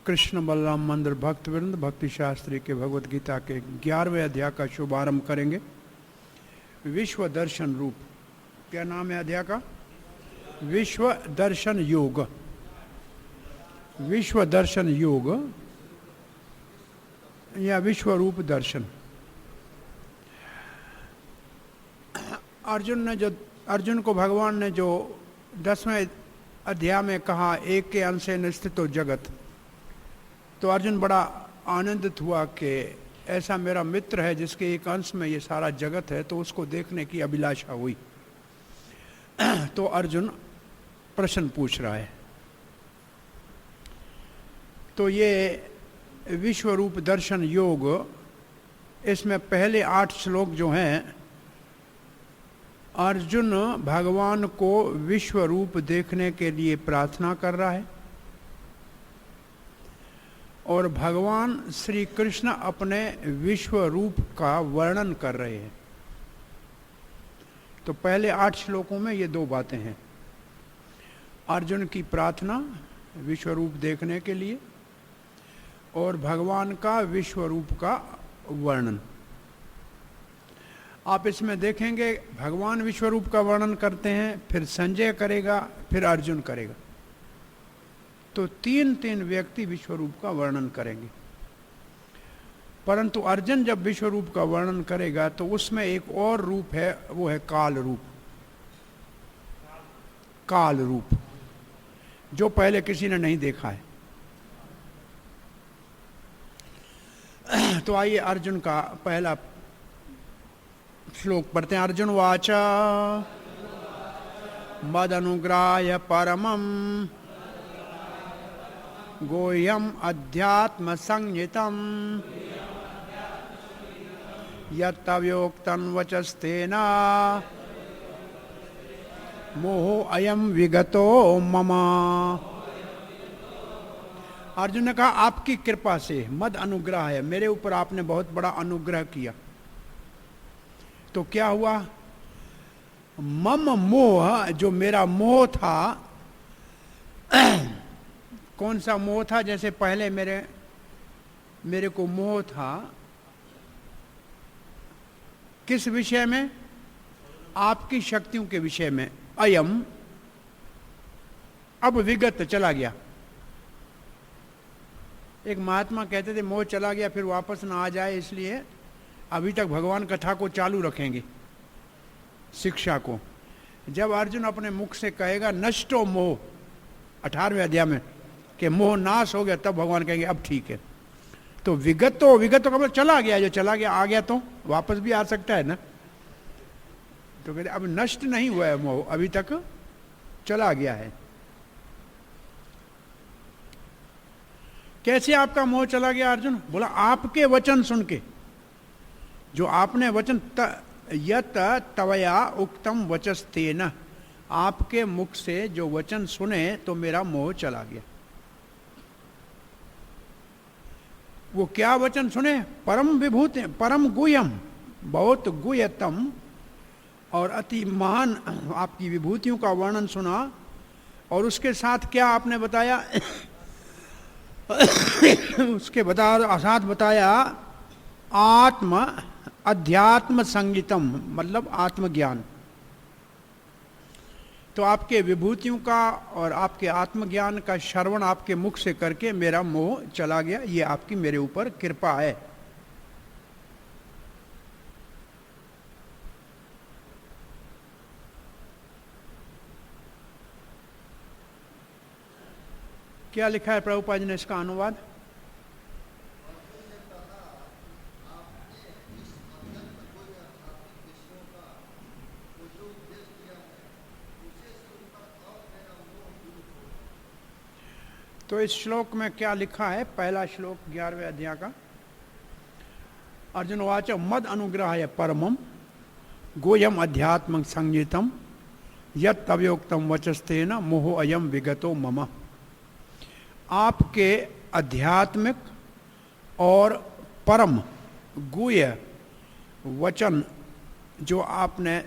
कृष्ण बलराम मंदिर भक्तवृंद भक्ति शास्त्री के भगवत गीता के 11वें अध्याय का शुभारंभ करेंगे। विश्व दर्शन रूप, क्या नाम है अध्याय का? विश्व दर्शन योग। विश्व दर्शन योग या विश्व रूप दर्शन। अर्जुन को भगवान ने जो 10वें अध्याय में कहा, एक के अंश से स्थितो जगत, तो अर्जुन बड़ा आनंदित हुआ कि ऐसा मेरा मित्र है जिसके एक अंश में ये सारा जगत है, तो उसको देखने की अभिलाषा हुई। तो अर्जुन प्रश्न पूछ रहा है। तो ये विश्व रूप दर्शन योग, इसमें पहले 8 श्लोक जो हैं, अर्जुन भगवान को विश्व रूप देखने के लिए प्रार्थना कर रहा है और भगवान श्री कृष्ण अपने विश्व रूप का वर्णन कर रहे हैं। तो पहले 8 श्लोकों में ये 2 बातें हैं, अर्जुन की प्रार्थना विश्व रूप देखने के लिए और भगवान का विश्व रूप का वर्णन। आप इसमें देखेंगे भगवान विश्व रूप का वर्णन करते हैं, फिर संजय करेगा, फिर अर्जुन करेगा। तो 3 व्यक्ति विश्व रूप का वर्णन करेंगे। परंतु अर्जुन जब विश्व रूप का वर्णन करेगा तो उसमें एक और रूप है, वो है काल रूप। काल रूप जो पहले किसी ने नहीं देखा है। तो आइए अर्जुन का पहला श्लोक पढ़ते हैं। अर्जुन वाचा मद अनुग्राह्य परमं गोयम अध्यात्म संहितं यत्तव्योक्तं वचस्तेन मोहो अयम विगतो मम। अर्जुन ने कहा आपकी कृपा से, मद अनुग्रह है, मेरे ऊपर आपने बहुत बड़ा अनुग्रह किया। तो क्या हुआ? मम मोह, जो मेरा मोह था, कौन सा मोह था? जैसे पहले मेरे को मोह था किस विषय में? आपकी शक्तियों के विषय में। अयम, अब विगत, चला गया। एक महात्मा कहते थे मोह चला गया फिर वापस ना आ जाए, इसलिए अभी तक भगवान कथा को चालू रखेंगे, शिक्षा को। जब अर्जुन अपने मुख से कहेगा नष्टो मोह, 18वें अध्याय में, कि मोह नाश हो गया, तब भगवान कहेंगे अब ठीक है। तो विगत का मतलब चला गया, जो चला गया आ गया तो वापस भी आ सकता है ना। तो कहते अब नष्ट नहीं हुआ है मोह, अभी तक चला गया है। कैसे आपका मोह चला गया अर्जुन? बोला आपके वचन सुन के, जो आपने वचन यत तवया उक्तम वचस्तेन, आपके मुख से जो वचन सुने तो मेरा मोह चला गया। वो क्या वचन सुने? परम विभूति, परम गुह्यम, बहुत गुह्यतम और अति महान आपकी विभूतियों का वर्णन सुना। और उसके साथ क्या आपने बताया? उसके साथ बताया आत्म अध्यात्म संगीतम, मतलब आत्मज्ञान। तो आपके विभूतियों का और आपके आत्मज्ञान का श्रवण आपके मुख से करके मेरा मोह चला गया। ये आपकी मेरे ऊपर कृपा है। क्या लिखा है प्रभुपाद जी ने इसका अनुवाद? तो इस श्लोक में क्या लिखा है, पहला श्लोक 11वें अध्याय का। अर्जुन वाच मद अनुग्रहाय परमम गोयम अध्यात्म संगीतम यत तवयोक्तम वचस्तेन मोहो अयम विगतो मम। आपके आध्यात्मिक और परम गुह्य वचन जो आपने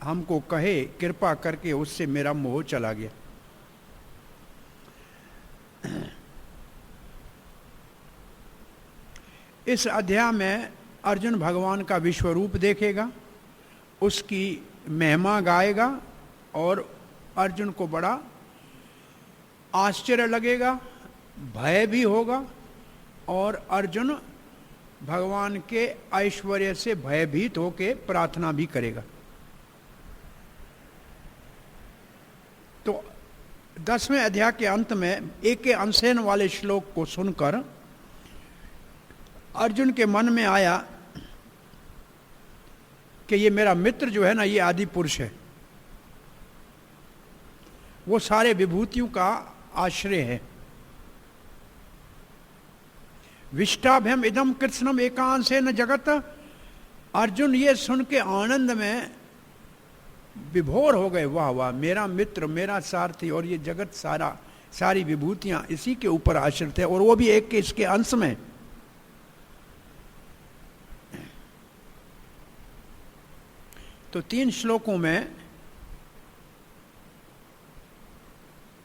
हमको कहे, कृपा करके उससे मेरा मोह चला गया। इस अध्याय में अर्जुन भगवान का विश्व रूप देखेगा, उसकी महिमा गाएगा और अर्जुन को बड़ा आश्चर्य लगेगा, भय भी होगा और अर्जुन भगवान के ऐश्वर्य से भयभीत होकर प्रार्थना भी करेगा। तो 10वें अध्याय के अंत में एक अनसेन वाले श्लोक को सुनकर अर्जुन के मन में आया कि ये मेरा मित्र जो है ना, ये आदि पुरुष है, वो सारे विभूतियों का आश्रय है। विष्टाभ्यम इदम कृष्णम एकांशेन जगत। अर्जुन ये सुन के आनंद में विभोर हो गए, वाह वाह, मेरा मित्र, मेरा सारथी, और ये जगत सारी विभूतियां इसी के ऊपर आश्रित है, और वो भी एक के इसके अंश में। तो 3 श्लोकों में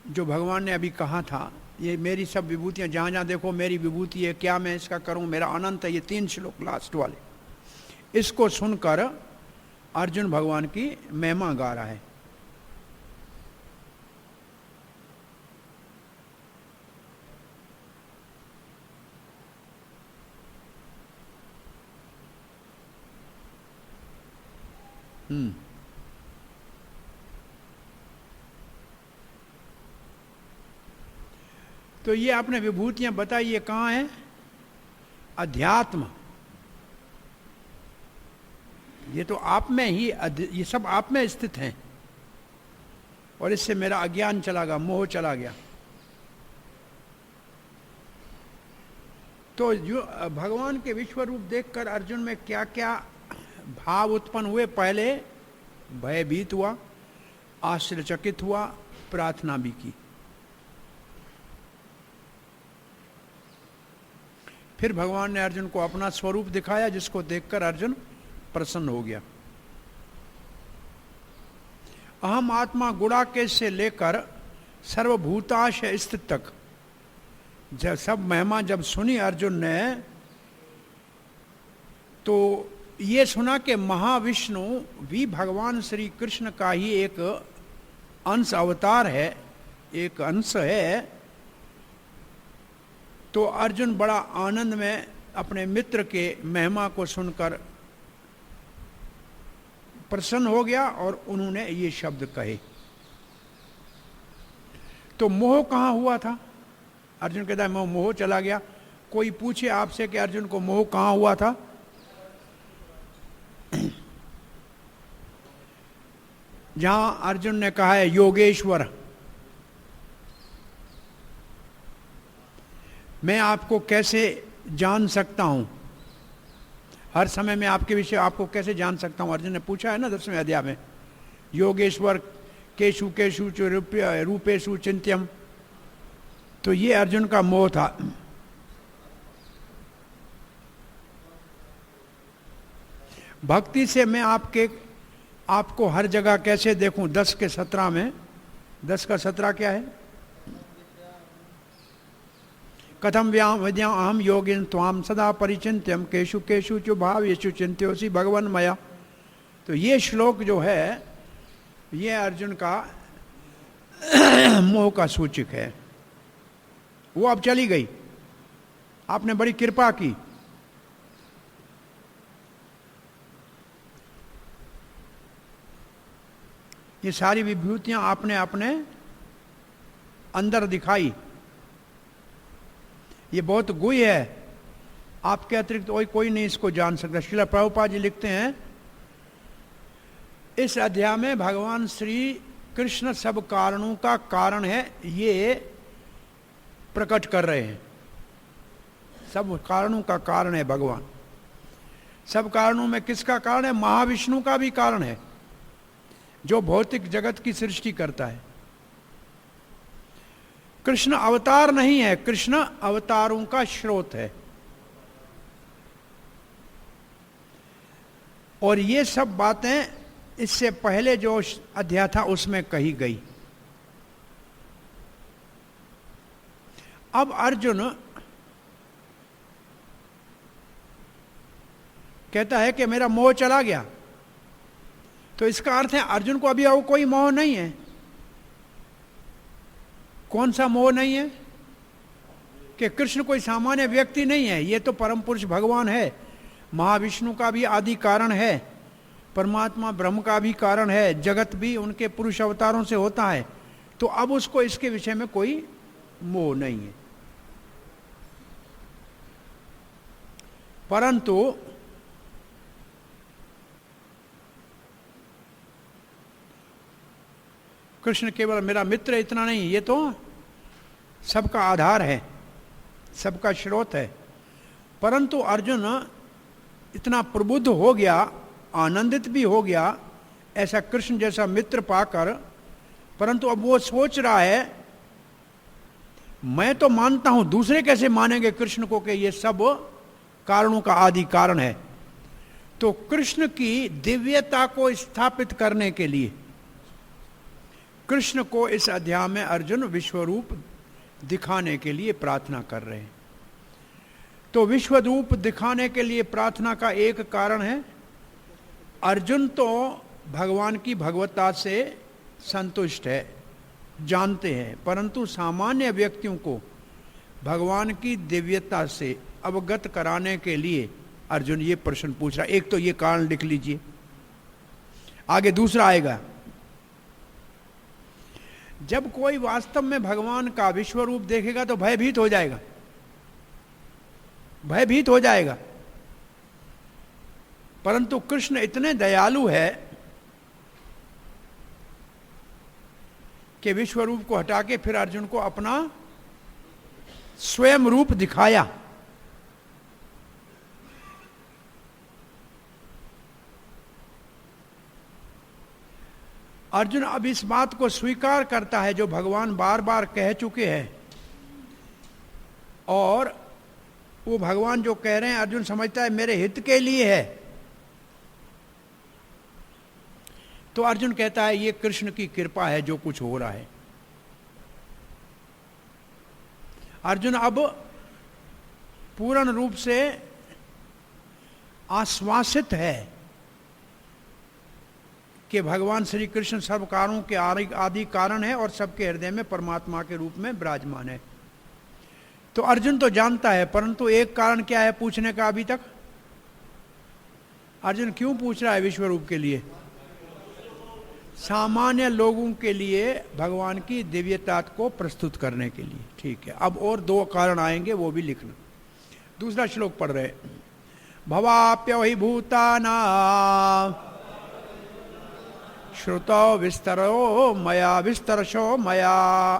जो भगवान ने अभी कहा था, ये मेरी सब विभूतियां, जहां जहां देखो मेरी विभूति है, क्या मैं इसका करूं, मेरा अनंत है, ये 3 श्लोक लास्ट वाले, इसको सुनकर अर्जुन भगवान की महिमा गा रहा है। तो ये आपने विभूतियां बताई, ये कहाँ है? अध्यात्म। ये तो आप में ही, ये सब आप में स्थित हैं, और इससे मेरा अज्ञान चला गया, मोह चला गया। तो जो भगवान के विश्व रूप देखकर अर्जुन में क्या क्या भाव उत्पन्न हुए, पहले भयभीत हुआ, आश्चर्यचकित हुआ, प्रार्थना भी की। फिर भगवान ने अर्जुन को अपना स्वरूप दिखाया, जिसको देखकर अर्जुन प्रसन्न हो गया। अहम आत्मा गुणाकेश से लेकर सर्वभूताश स्थित तक जब सब महिमा जब सुनी अर्जुन ने, तो ये सुना कि महाविष्णु भी भगवान श्री कृष्ण का ही एक अंश अवतार है, एक अंश है। तो अर्जुन बड़ा आनंद में अपने मित्र के महिमा को सुनकर प्रसन्न हो गया, और उन्होंने ये शब्द कहे। तो मोह कहाँ हुआ था? अर्जुन कहता है मोह चला गया। कोई पूछे आपसे कि अर्जुन को मोह कहाँ हुआ था? जहां अर्जुन ने कहा है योगेश्वर, मैं आपको कैसे जान सकता हूं, हर समय में आपके विषय आपको कैसे जान सकता हूं, अर्जुन ने पूछा है ना 10वें अध्याय में। योगेश्वर केशु केशु च रूपेशु चिंत्यम। तो ये अर्जुन का मोह था। भक्ति से मैं आपको हर जगह कैसे देखूं? 10 के 17 में, 10 का 17 क्या है? कथम विद्या अहम योगिन त्वाम सदा परिचिंत्यम केशु केशु चु भाव येषु चिंत्योसी भगवन मया। तो ये श्लोक जो है, ये अर्जुन का मोह का सूचक है। वो अब चली गई, आपने बड़ी कृपा की। ये सारी विभूतियां आपने अपने अंदर दिखाई। ये बहुत गुह्य है, आपके अतिरिक्त कोई नहीं इसको जान सकता। श्रील प्रभुपाद जी लिखते हैं, इस अध्याय में भगवान श्री कृष्ण सब कारणों का कारण है, ये प्रकट कर रहे हैं। सब कारणों का कारण है भगवान। सब कारणों में किसका कारण है? महाविष्णु का भी कारण है, जो भौतिक जगत की सृष्टि करता है। कृष्ण अवतार नहीं है, कृष्ण अवतारों का स्रोत है। और ये सब बातें इससे पहले जो अध्याय था उसमें कही गई। अब अर्जुन कहता है कि मेरा मोह चला गया, तो इसका अर्थ है अर्जुन को अभी और कोई मोह नहीं है। कौन सा मोह नहीं है? कि कृष्ण कोई सामान्य व्यक्ति नहीं है, ये तो परम पुरुष भगवान है, महाविष्णु का भी आदि कारण है, परमात्मा ब्रह्म का भी कारण है, जगत भी उनके पुरुष अवतारों से होता है। तो अब उसको इसके विषय में कोई मोह नहीं है। परंतु कृष्ण केवल मेरा मित्र इतना नहीं, ये तो सबका आधार है, सबका स्रोत है। परंतु अर्जुन इतना प्रबुद्ध हो गया, आनंदित भी हो गया ऐसा कृष्ण जैसा मित्र पाकर, परंतु अब वो सोच रहा है मैं तो मानता हूं, दूसरे कैसे मानेंगे कृष्ण को कि ये सब कारणों का आदि कारण है। तो कृष्ण की दिव्यता को स्थापित करने के लिए कृष्ण को इस अध्याय में अर्जुन विश्वरूप दिखाने के लिए प्रार्थना कर रहे हैं। तो विश्वरूप दिखाने के लिए प्रार्थना का एक कारण है, अर्जुन तो भगवान की भगवत्ता से संतुष्ट है, जानते हैं, परंतु सामान्य व्यक्तियों को भगवान की दिव्यता से अवगत कराने के लिए अर्जुन ये प्रश्न पूछ रहा है। एक तो ये कारण लिख लीजिए, आगे दूसरा आएगा। जब कोई वास्तव में भगवान का विश्व रूप देखेगा तो भयभीत हो जाएगा, भयभीत हो जाएगा। परंतु कृष्ण इतने दयालु है कि विश्व रूप को हटा के फिर अर्जुन को अपना स्वयं रूप दिखाया। अर्जुन अब इस बात को स्वीकार करता है जो भगवान बार बार कह चुके हैं, और वो भगवान जो कह रहे हैं अर्जुन समझता है मेरे हित के लिए है। तो अर्जुन कहता है ये कृष्ण की कृपा है जो कुछ हो रहा है। अर्जुन अब पूर्ण रूप से आश्वासित है कि भगवान श्री कृष्ण सब कारणों के आदि कारण है और सबके हृदय में परमात्मा के रूप में विराजमान है। तो अर्जुन तो जानता है, परंतु एक कारण क्या है पूछने का अभी तक? अर्जुन क्यों पूछ रहा है विश्व रूप के लिए? सामान्य लोगों के लिए भगवान की दिव्यता को प्रस्तुत करने के लिए। ठीक है, अब और दो कारण आएंगे, वो भी लिखना। दूसरा श्लोक पढ़ रहे, भवाप्य हि भूताना श्रुतो विस्तरो मया विस्तरशो मया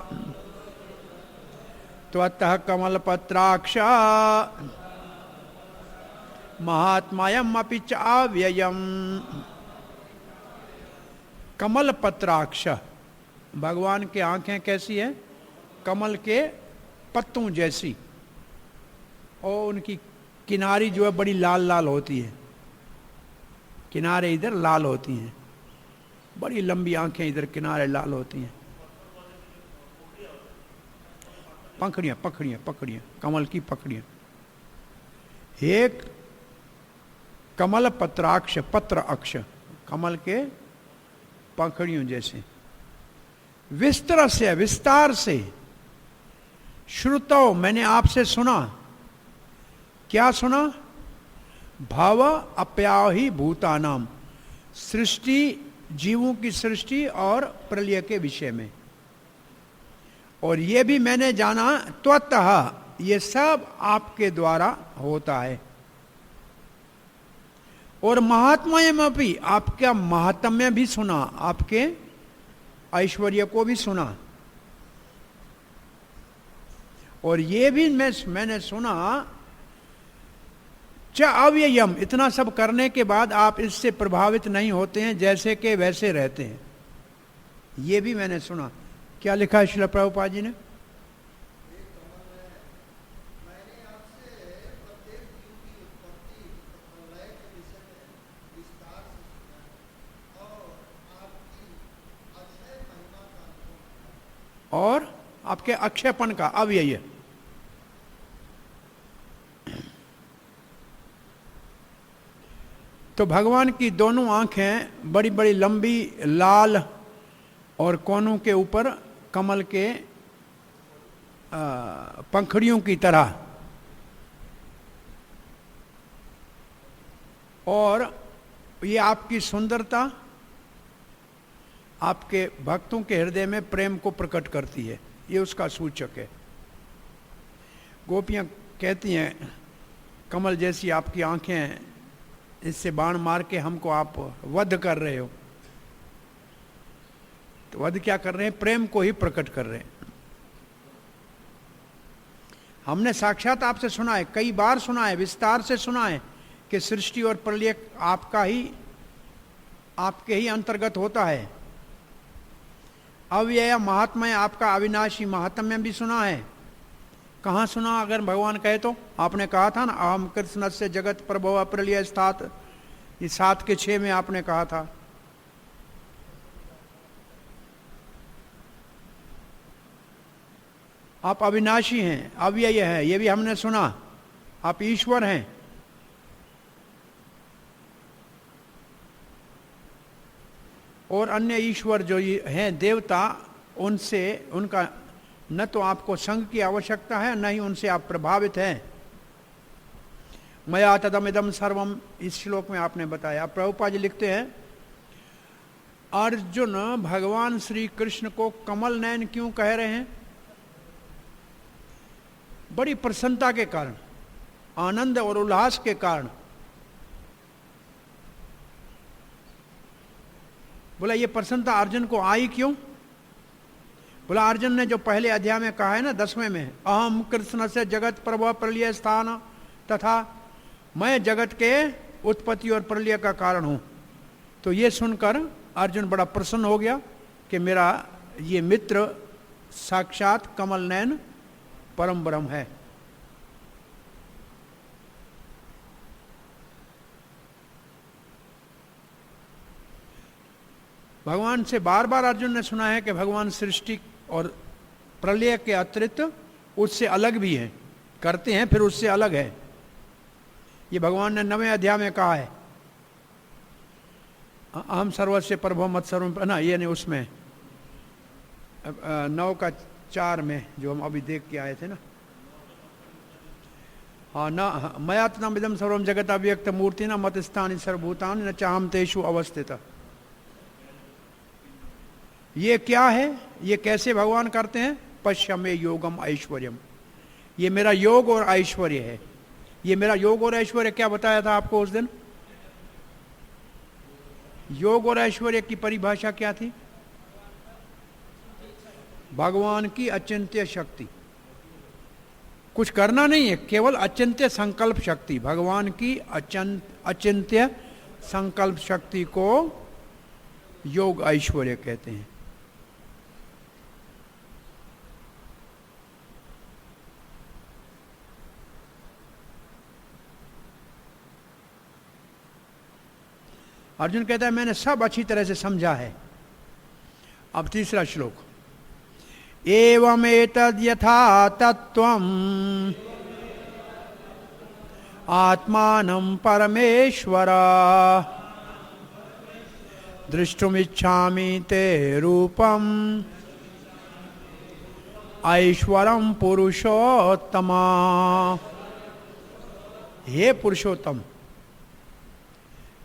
त्वत्तः कमलपत्राक्ष महात्मायम् अपि च अव्ययम्। कमल पत्राक्ष, भगवान की आंखें कैसी है? कमल के पत्तों जैसी, और उनकी किनारी जो है बड़ी लाल लाल होती है, किनारे इधर लाल होती हैं, बड़ी लंबी आंखें इधर किनारे लाल होती हैं। पंखड़ियां पखड़ियां पकड़ियां, कमल की पकड़ियां। एक कमल पत्राक्ष, पत्र अक्ष, कमल के पंखड़ियों जैसे। विस्तर से, विस्तार से। श्रुतो, मैंने आपसे सुना। क्या सुना? भाव अप्याहि भूतानाम, सृष्टि, जीवों की सृष्टि और प्रलय के विषय में। और ये भी मैंने जाना, त्वतः, ये सब आपके द्वारा होता है। और महात्म्य भी, आपका महात्म्य भी सुना, आपके ऐश्वर्य को भी सुना। और ये भी मैंने सुना, च अव्ययम, इतना सब करने के बाद आप इससे प्रभावित नहीं होते हैं, जैसे के वैसे रहते हैं। ये भी मैंने सुना। क्या लिखा है श्रील प्रभुपाद जी ने? और आपके अक्षयपन का अव्यय। तो भगवान की दोनों आंखें बड़ी बड़ी लंबी, लाल, और कोनों के ऊपर कमल के पंखड़ियों की तरह। और ये आपकी सुंदरता आपके भक्तों के हृदय में प्रेम को प्रकट करती है, ये उसका सूचक है। गोपियां कहती हैं, कमल जैसी आपकी आंखें हैं, इससे बाण मार के हमको आप वध कर रहे हो। तो वध क्या कर रहे हैं? प्रेम को ही प्रकट कर रहे हैं। हमने साक्षात आपसे सुना है, कई बार सुना है, विस्तार से सुना है कि सृष्टि और प्रलय आपके ही अंतर्गत होता है। अव्यय महात्म्य आपका अविनाशी महात्म्य भी सुना है। कहाँ सुना? अगर भगवान कहे तो आपने कहा था ना, अहम कृष्ण से जगत प्रभव प्रलय स्थात, ये 7 के 6 में आपने कहा था। आप अविनाशी हैं, अव्यय है, ये भी हमने सुना। आप ईश्वर हैं। और अन्य ईश्वर जो हैं देवता, उनसे उनका न तो आपको संग की आवश्यकता है, न ही उनसे आप प्रभावित हैं। मया तदमिदम सर्वम, इस श्लोक में आपने बताया। प्रभुपाद जी लिखते हैं, अर्जुन भगवान श्री कृष्ण को कमल नयन क्यों कह रहे हैं? बड़ी प्रसन्नता के कारण, आनंद और उल्लास के कारण। बोला ये प्रसन्नता अर्जुन को आई क्यों? बोला अर्जुन ने जो पहले अध्याय में कहा है ना, 10वें में, अहम कृष्ण से जगत प्रभव प्रलय स्थान तथा, मैं जगत के उत्पत्ति और प्रलय का कारण हूं। तो ये सुनकर अर्जुन बड़ा प्रसन्न हो गया कि मेरा ये मित्र साक्षात कमल नयन परम ब्रह्म है। भगवान से बार बार अर्जुन ने सुना है कि भगवान सृष्टि और प्रलय के अतिरिक्त उससे अलग भी हैं, करते हैं, फिर उससे अलग है। ये भगवान ने 9वें अध्याय में कहा है, अहम सर्वस्य प्रभव मत सर्व, ना ये नहीं, उसमें 9 का 4 में जो हम अभी देख के आए थे ना, हाँ न मया तम इदम सर्वम जगत अव्यक्त मूर्ति न मत स्थानी सर्वभूतानि न चाहम तेषु अवस्थित। ये क्या है? ये कैसे भगवान करते हैं? पश्यमे योगम ऐश्वर्यम, ये मेरा योग और ऐश्वर्य है। ये मेरा योग और ऐश्वर्य क्या बताया था आपको उस दिन? योग और ऐश्वर्य की परिभाषा क्या थी? भगवान की अचिंत्य शक्ति, कुछ करना नहीं है, केवल अचिंत्य संकल्प शक्ति। भगवान की अचिंत्य संकल्प शक्ति को योग ऐश्वर्य कहते हैं। अर्जुन कहता है मैंने सब अच्छी तरह से समझा है। अब तीसरा श्लोक, एवमेतद् यथा तत्त्वम् आत्मानं परमेश्वर दृष्टुमिच्छामि ते रूपम् ऐश्वरं पुरुषोत्तमा। हे पुरुषोत्तम,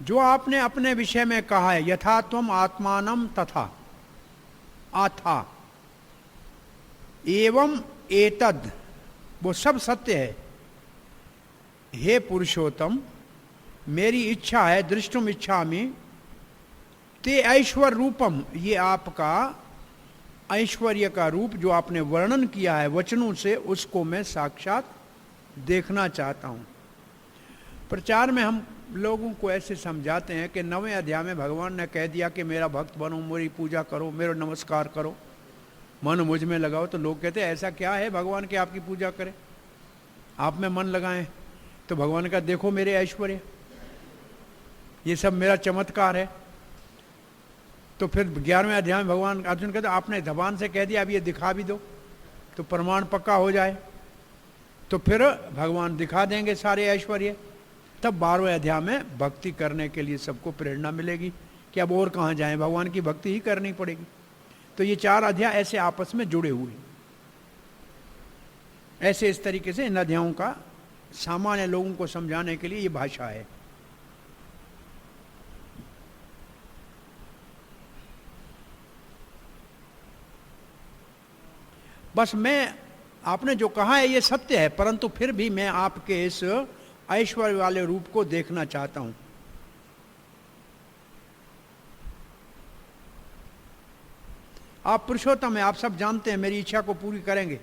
जो आपने अपने विषय में कहा है, यथा त्वम आत्मानम तथा, आथा, एवं एतद, वो सब सत्य है। हे पुरुषोत्तम, मेरी इच्छा है, दृष्टुम इच्छामि ते ऐश्वर रूपम, ये आपका ऐश्वर्य का रूप जो आपने वर्णन किया है वचनों से, उसको मैं साक्षात देखना चाहता हूं। प्रचार में हम लोगों को ऐसे समझाते हैं कि 9वें अध्याय में भगवान ने कह दिया कि मेरा भक्त बनो, मेरी पूजा करो, मेरा नमस्कार करो, मन मुझ में लगाओ। तो लोग कहते हैं ऐसा क्या है भगवान की आपकी पूजा करें, आप में मन लगाएं। तो भगवान का देखो मेरे ऐश्वर्य, ये सब मेरा चमत्कार है। तो फिर 11वें अध्याय में भगवान अर्जुन कहते आपने जबान से कह दिया, अब ये दिखा भी दो तो प्रमाण पक्का हो जाए। तो फिर भगवान दिखा देंगे सारे ऐश्वर्य। तब 12वें अध्याय में भक्ति करने के लिए सबको प्रेरणा मिलेगी कि अब और कहाँ जाएं, भगवान की भक्ति ही करनी पड़ेगी। तो ये 4 अध्याय ऐसे आपस में जुड़े हुए, ऐसे इस तरीके से इन अध्यायों का सामान्य लोगों को समझाने के लिए ये भाषा है। बस मैं आपने जो कहा है ये सत्य है, परंतु फिर भी मैं आपके इस ऐश्वर्य वाले रूप को देखना चाहता हूं। आप पुरुषोत्तम हैं, आप सब जानते हैं, मेरी इच्छा को पूरी करेंगे।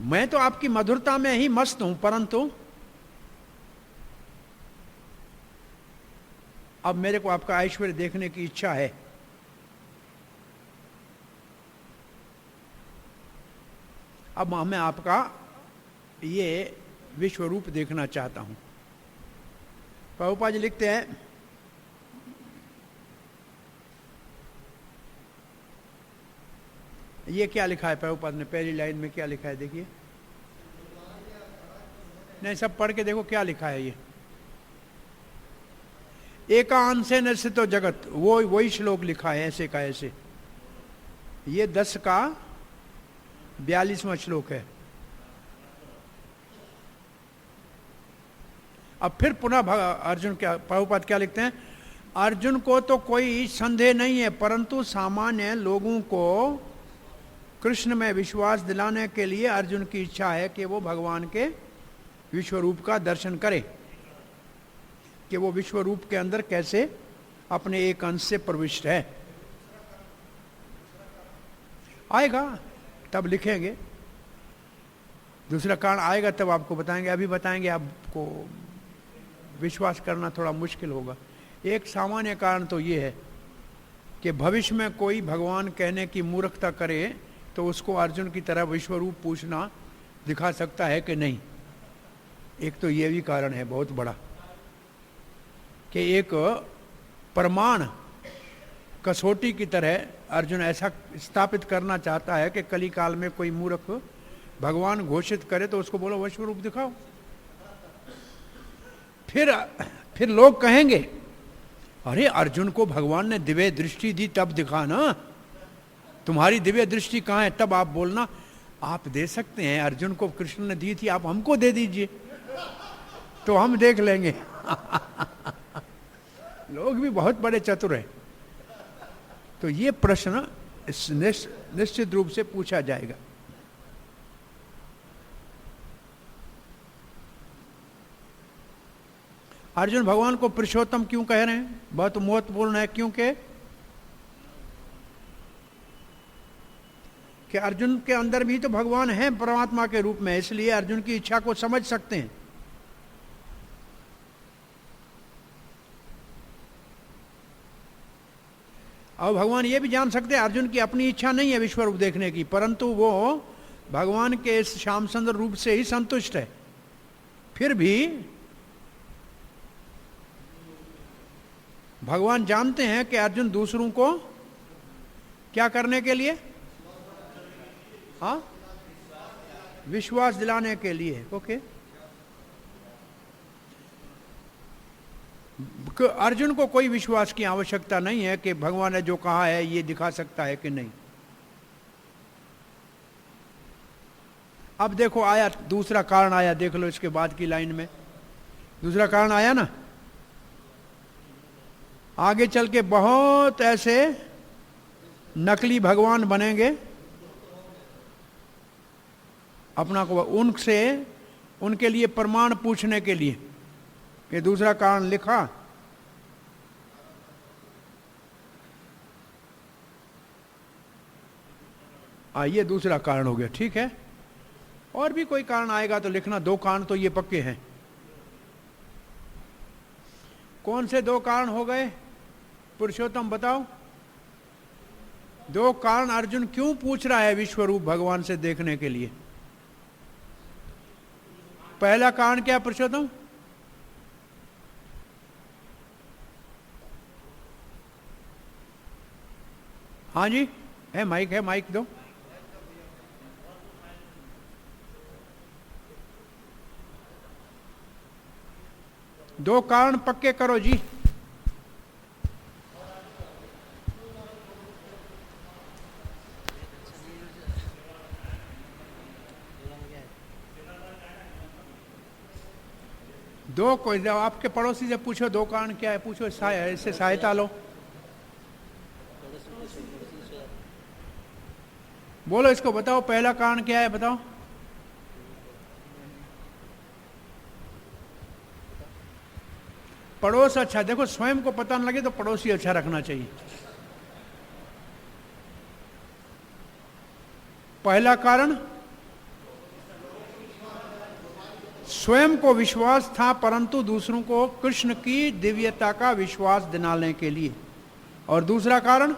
मैं तो आपकी मधुरता में ही मस्त हूं, परंतु अब मेरे को आपका ऐश्वर्य देखने की इच्छा है। अब मैं आपका ये विश्व रूप देखना चाहता हूं। प्रभुपाद जी लिखते हैं, ये क्या लिखा है प्रभुपाद ने पहली लाइन में, क्या लिखा है देखिए। नहीं, सब पढ़ के देखो क्या लिखा है। ये एकांशे निश्चितो जगत, वो वही श्लोक लिखा है ऐसे का ऐसे। ये 10 का 42वां श्लोक है। अब फिर पुनः अर्जुन क्या, प्रभुपाद क्या लिखते हैं, अर्जुन को तो कोई संदेह नहीं है, परंतु सामान्य लोगों को कृष्ण में विश्वास दिलाने के लिए अर्जुन की इच्छा है कि वो भगवान के विश्व रूप का दर्शन करे, कि वो विश्व रूप के अंदर कैसे अपने एक अंश से प्रविष्ट है। आएगा तब लिखेंगे, दूसरा कारण आएगा तब आपको बताएंगे। अभी बताएंगे आपको विश्वास करना थोड़ा मुश्किल होगा। एक सामान्य कारण तो ये है कि भविष्य में कोई भगवान कहने की मूर्खता करे तो उसको अर्जुन की तरह विश्वरूप पूछना दिखा सकता है कि नहीं। एक तो ये भी कारण है बहुत बड़ा कि एक प्रमाण कसौटी की तरह अर्जुन ऐसा स्थापित करना चाहता है कि कली काल में कोई मूर्ख भगवान घोषित करे तो उसको बोलो विश्वरूप दिखाओ। फिर लोग कहेंगे अरे अर्जुन को भगवान ने दिव्य दृष्टि दी तब दिखा ना, तुम्हारी दिव्य दृष्टि कहाँ है? तब आप बोलना आप दे सकते हैं, अर्जुन को कृष्ण ने दी थी, आप हमको दे दीजिए तो हम देख लेंगे। लोग भी बहुत बड़े चतुर हैं। तो ये प्रश्न निश्चित रूप से पूछा जाएगा। अर्जुन भगवान को पुरुषोत्तम क्यों कह रहे हैं? बहुत महत्वपूर्ण है, क्योंकि कि अर्जुन के अंदर भी तो भगवान है परमात्मा के रूप में, इसलिए अर्जुन की इच्छा को समझ सकते हैं। और भगवान ये भी जान सकते हैं अर्जुन की अपनी इच्छा नहीं है विश्व रूप देखने की, परंतु वो भगवान के इस श्याम सुंदर रूप से ही संतुष्ट है। फिर भी भगवान जानते हैं कि अर्जुन दूसरों को क्या करने के लिए, हाँ, विश्वास दिलाने के लिए। ओके, अर्जुन को कोई विश्वास की आवश्यकता नहीं है कि भगवान ने जो कहा है ये दिखा सकता है कि नहीं। अब देखो आया दूसरा कारण आया, देख लो इसके बाद की लाइन में दूसरा कारण आया ना। आगे चल के बहुत ऐसे नकली भगवान बनेंगे, अपना को उनसे उनके लिए प्रमाण पूछने के लिए। ये दूसरा कारण लिखा ये दूसरा कारण हो गया, ठीक है। और भी कोई कारण आएगा तो लिखना, 2 कारण तो ये पक्के हैं। कौन से 2 कारण हो गए पुरुषोत्तम, बताओ। 2 कारण अर्जुन क्यों पूछ रहा है विश्वरूप भगवान से देखने के लिए? पहला कारण क्या पुरुषोत्तम? हाँ जी, है माइक दो। दो कारण पक्के करो जी। दो कोई आपके पड़ोसी से पूछो 2 कारण क्या है, पूछो, इससे सहायता लो। बोलो इसको, बताओ पहला कारण क्या है, बताओ। पड़ोस अच्छा, देखो स्वयं को पता न लगे तो पड़ोसी अच्छा रखना चाहिए। पहला कारण स्वयं को विश्वास था, परंतु दूसरों को कृष्ण की दिव्यता का विश्वास दिलाने के लिए। और दूसरा कारण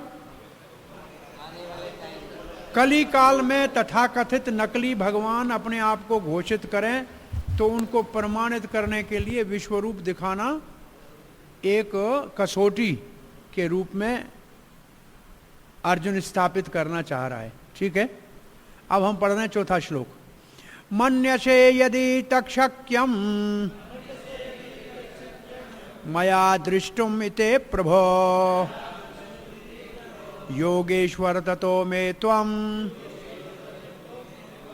कली काल में तथाकथित नकली भगवान अपने आप को घोषित करें तो उनको प्रमाणित करने के लिए विश्वरूप दिखाना एक कसौटी के रूप में अर्जुन स्थापित करना चाह रहा है, ठीक है। अब हम पढ़ रहे हैं 4था श्लोक। मन्यसे यदि तक्षक्यम मया दृष्टुम इते प्रभो योगेश्वर ततो मे त्वं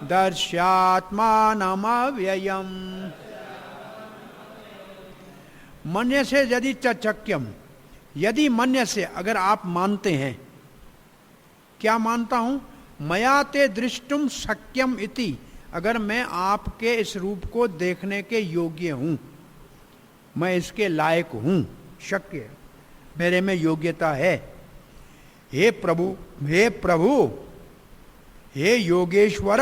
दर्श्यात्मानमव्ययम्। मन्य से यदि चक्यम, यदि मन्य से अगर आप मानते हैं, क्या मानता हूं? मया ते दृष्टुम शक्यम इति, अगर मैं आपके इस रूप को देखने के योग्य हूं, मैं इसके लायक हूं, शक्य मेरे में योग्यता है। हे प्रभु, हे प्रभु, हे योगेश्वर।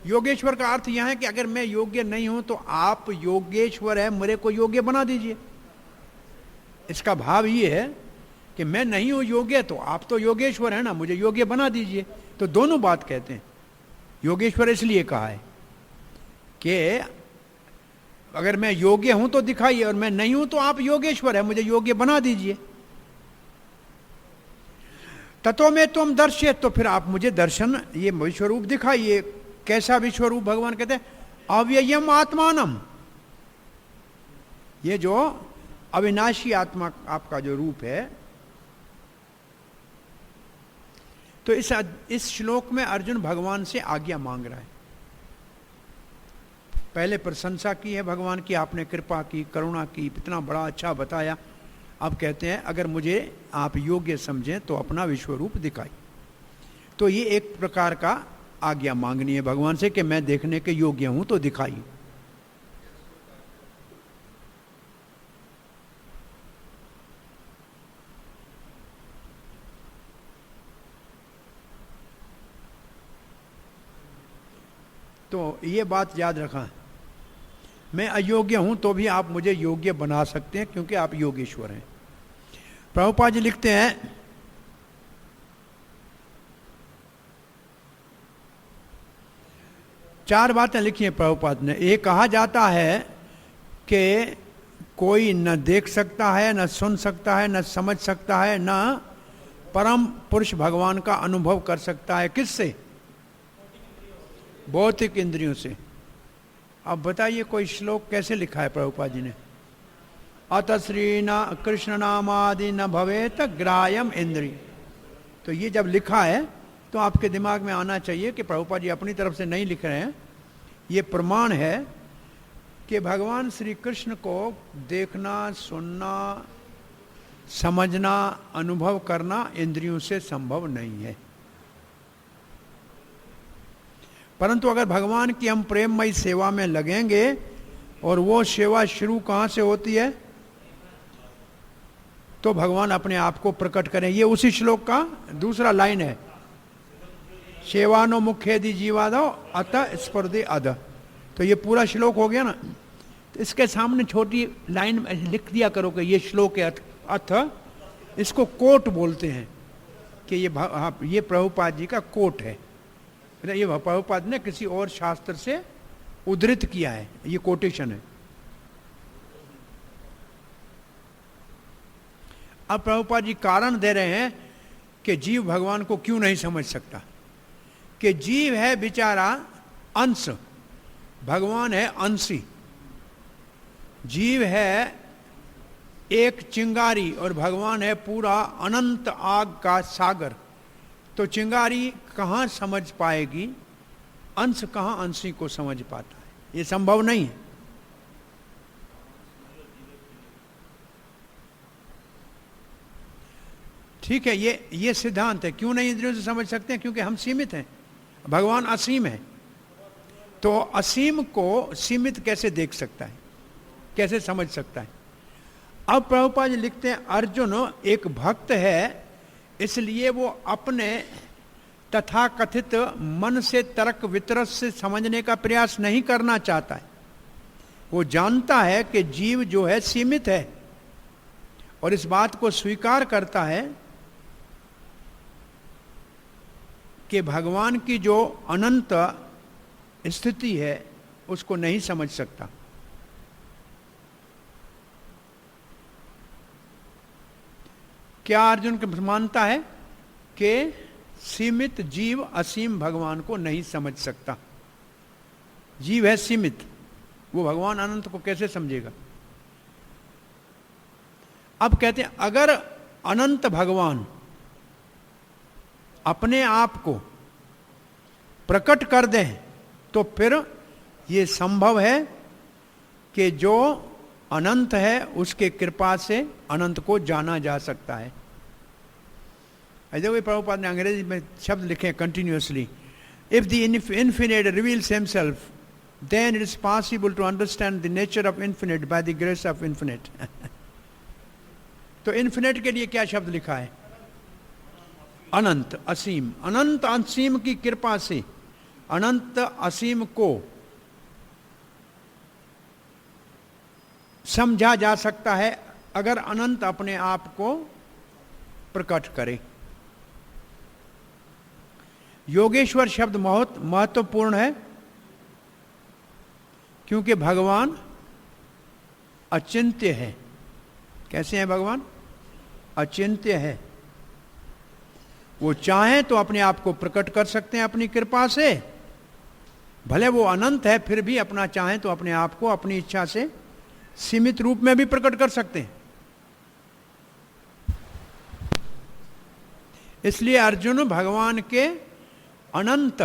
योगेश्वर का अर्थ यह है कि अगर मैं योग्य नहीं हूं तो आप योगेश्वर है, मेरे को योग्य बना दीजिए। इसका भाव ये है कि मैं नहीं हूं योग्य तो आप तो योगेश्वर है ना, मुझे योग्य बना दीजिए। तो दोनों बात कहते हैं। योगेश्वर इसलिए कहा है कि अगर मैं योग्य हूं तो दिखाइए, और मैं नहीं हूं तो आप योगेश्वर है, मुझे योग्य बना दीजिए। तत्व में तुम दर्शे, तो फिर आप मुझे दर्शन, ये विश्वरूप दिखाइए। कैसा विश्वरूप? भगवान कहते हैं अव्ययम आत्मानम, ये जो अविनाशी आत्मा आपका जो रूप है। तो इस श्लोक में अर्जुन भगवान से आज्ञा मांग रहा है। पहले प्रशंसा की है भगवान की, आपने कृपा की, करुणा की, इतना बड़ा अच्छा बताया। अब कहते हैं अगर मुझे आप योग्य समझें तो अपना विश्वरूप दिखाइए। तो ये एक प्रकार का आज्ञा मांगनी है भगवान से कि मैं देखने के योग्य हूं तो दिखाइए। तो ये बात याद रखा, मैं अयोग्य हूं तो भी आप मुझे योग्य बना सकते हैं क्योंकि आप योगेश्वर हैं। प्रभुपाद जी लिखते हैं, चार बातें लिखी हैं प्रभुपाद ने। ये कहा जाता है कि कोई न देख सकता है, न सुन सकता है, न समझ सकता है, न परम पुरुष भगवान का अनुभव कर सकता है। किससे? भौतिक इंद्रियों से। अब बताइए कोई श्लोक कैसे लिखा है प्रभुपाद जी ने? अत श्री न कृष्ण नामादि न भवेत ग्राह्यम इंद्रिय। तो ये जब लिखा है तो आपके दिमाग में आना चाहिए कि प्रभुपाद जी अपनी तरफ से नहीं लिख रहे हैं। ये प्रमाण है कि भगवान श्री कृष्ण को देखना, सुनना, समझना, अनुभव करना इंद्रियों से संभव नहीं है। परंतु अगर भगवान की हम प्रेममयी सेवा में लगेंगे, और वो सेवा शुरू कहाँ से होती है? तो भगवान अपने आप को प्रकट करें। ये उसी श्लोक का दूसरा लाइन है, सेवानो मुख्यदि जीवादो अतः स्पर्धे अध। तो ये पूरा श्लोक हो गया ना। तो इसके सामने छोटी लाइन लिख दिया करो कि ये श्लोक के अर्थ, इसको कोट बोलते हैं कि ये प्रभुपाद जी का कोट है। ये प्रभुपाद ने किसी और शास्त्र से उद्धृत किया है, ये कोटेशन है। अब प्रभुपाद जी कारण दे रहे हैं कि जीव भगवान को क्यों नहीं समझ सकता। कि जीव है बेचारा अंश, भगवान है अंशी। जीव है एक चिंगारी और भगवान है पूरा अनंत आग का सागर। तो चिंगारी कहाँ समझ पाएगी, अंश कहाँ अंशी को समझ पाता है, ये संभव नहीं है। ठीक है, ये सिद्धांत है। क्यों नहीं इंद्रियों से समझ सकते हैं? क्योंकि हम सीमित हैं, भगवान असीम है। तो असीम को सीमित कैसे देख सकता है, कैसे समझ सकता है? अब प्रभुपाद जी लिखते हैं अर्जुन एक भक्त है, इसलिए वो अपने तथाकथित मन से तर्क वितरक से समझने का प्रयास नहीं करना चाहता है। वो जानता है कि जीव जो है सीमित है और इस बात को स्वीकार करता है कि भगवान की जो अनंत स्थिति है उसको नहीं समझ सकता। क्या अर्जुन के मानता है कि सीमित जीव असीम भगवान को नहीं समझ सकता? जीव है सीमित, वो भगवान अनंत को कैसे समझेगा? अब कहते हैं अगर अनंत भगवान अपने आप को प्रकट कर दें तो फिर ये संभव है कि जो अनंत है उसके कृपा से अनंत को जाना जा सकता है। देखो प्रभुपाद ने अंग्रेजी में शब्द लिखे continuously, if the infinite reveals himself then it is possible to understand the nature of infinite by the grace of infinite. तो इन्फिनिट के लिए क्या शब्द लिखा है? अनंत, असीम। अनंत असीम की कृपा से अनंत असीम को समझा जा सकता है अगर अनंत अपने आप को प्रकट करे। योगेश्वर शब्द बहुत महत्वपूर्ण है क्योंकि भगवान अचिंत्य है। कैसे हैं भगवान? अचिंत्य है। वो चाहें तो अपने आप को प्रकट कर सकते हैं अपनी कृपा से, भले वो अनंत है फिर भी अपना चाहें तो अपने आप को अपनी इच्छा से सीमित रूप में भी प्रकट कर सकते हैं। इसलिए अर्जुन भगवान के अनंत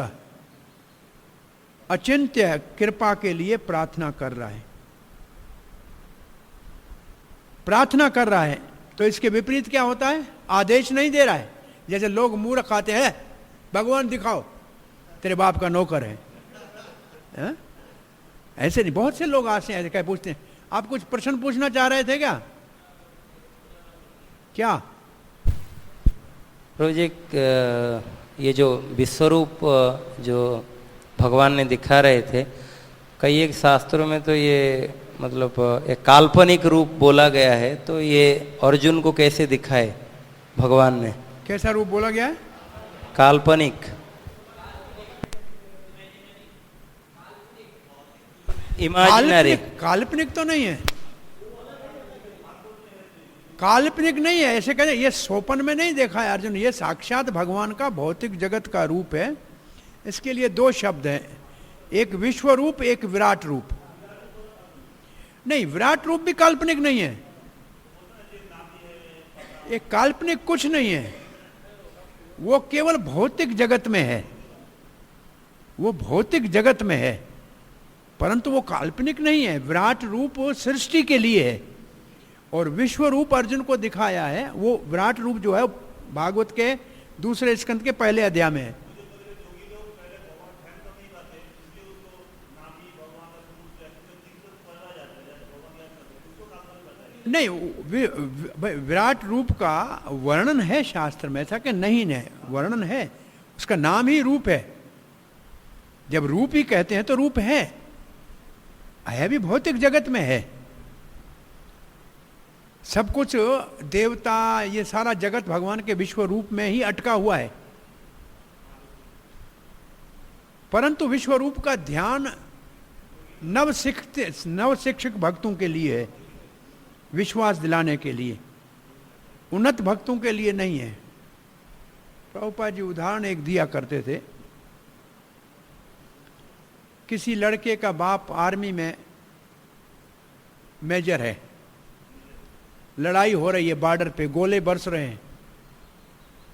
अचिंत्य कृपा के लिए प्रार्थना कर रहा है। प्रार्थना कर रहा है तो इसके विपरीत क्या होता है? आदेश नहीं दे रहा है। जैसे लोग मूर्ख आते हैं, भगवान दिखाओ, तेरे बाप का नौकर है। ऐसे नहीं, बहुत से लोग आते हैं, ऐसे क्या पूछते हैं, आप कुछ प्रश्न पूछना चाह रहे थे क्या? क्या प्रभु जी, ये जो विश्वरूप जो भगवान ने दिखा रहे थे, कई एक शास्त्रों में तो ये मतलब एक काल्पनिक रूप बोला गया है, तो ये अर्जुन को कैसे दिखाए भगवान ने? कैसा रूप बोला गया है? काल्पनिक, इमेजिनरी। काल्पनिक तो नहीं है, काल्पनिक नहीं है। ऐसे कहते ये सोपन में नहीं देखा है अर्जुन, ये साक्षात भगवान का भौतिक जगत का रूप है। इसके लिए दो शब्द हैं, एक विश्व रूप, एक विराट रूप। नहीं, विराट रूप भी काल्पनिक नहीं है। एक काल्पनिक कुछ नहीं है, वो केवल भौतिक जगत में है, वो भौतिक जगत में है, परंतु वो काल्पनिक नहीं है। विराट रूप सृष्टि के लिए है और विश्व रूप अर्जुन को दिखाया है। वो विराट रूप जो है भागवत के दूसरे स्कंद के पहले अध्याय में है। नहीं, विराट रूप का वर्णन है शास्त्र में, ऐसा कि नहीं है, वर्णन है। उसका नाम ही रूप है। जब रूप ही कहते हैं तो रूप है भी भौतिक जगत में है। सब कुछ देवता, ये सारा जगत भगवान के विश्व रूप में ही अटका हुआ है। परंतु विश्व रूप का ध्यान नव शिक्षक भक्तों के लिए है, विश्वास दिलाने के लिए, उन्नत भक्तों के लिए नहीं है। प्रभुपाद जी उदाहरण एक दिया करते थे। किसी लड़के का बाप आर्मी में मेजर है, लड़ाई हो रही है, बॉर्डर पे गोले बरस रहे हैं,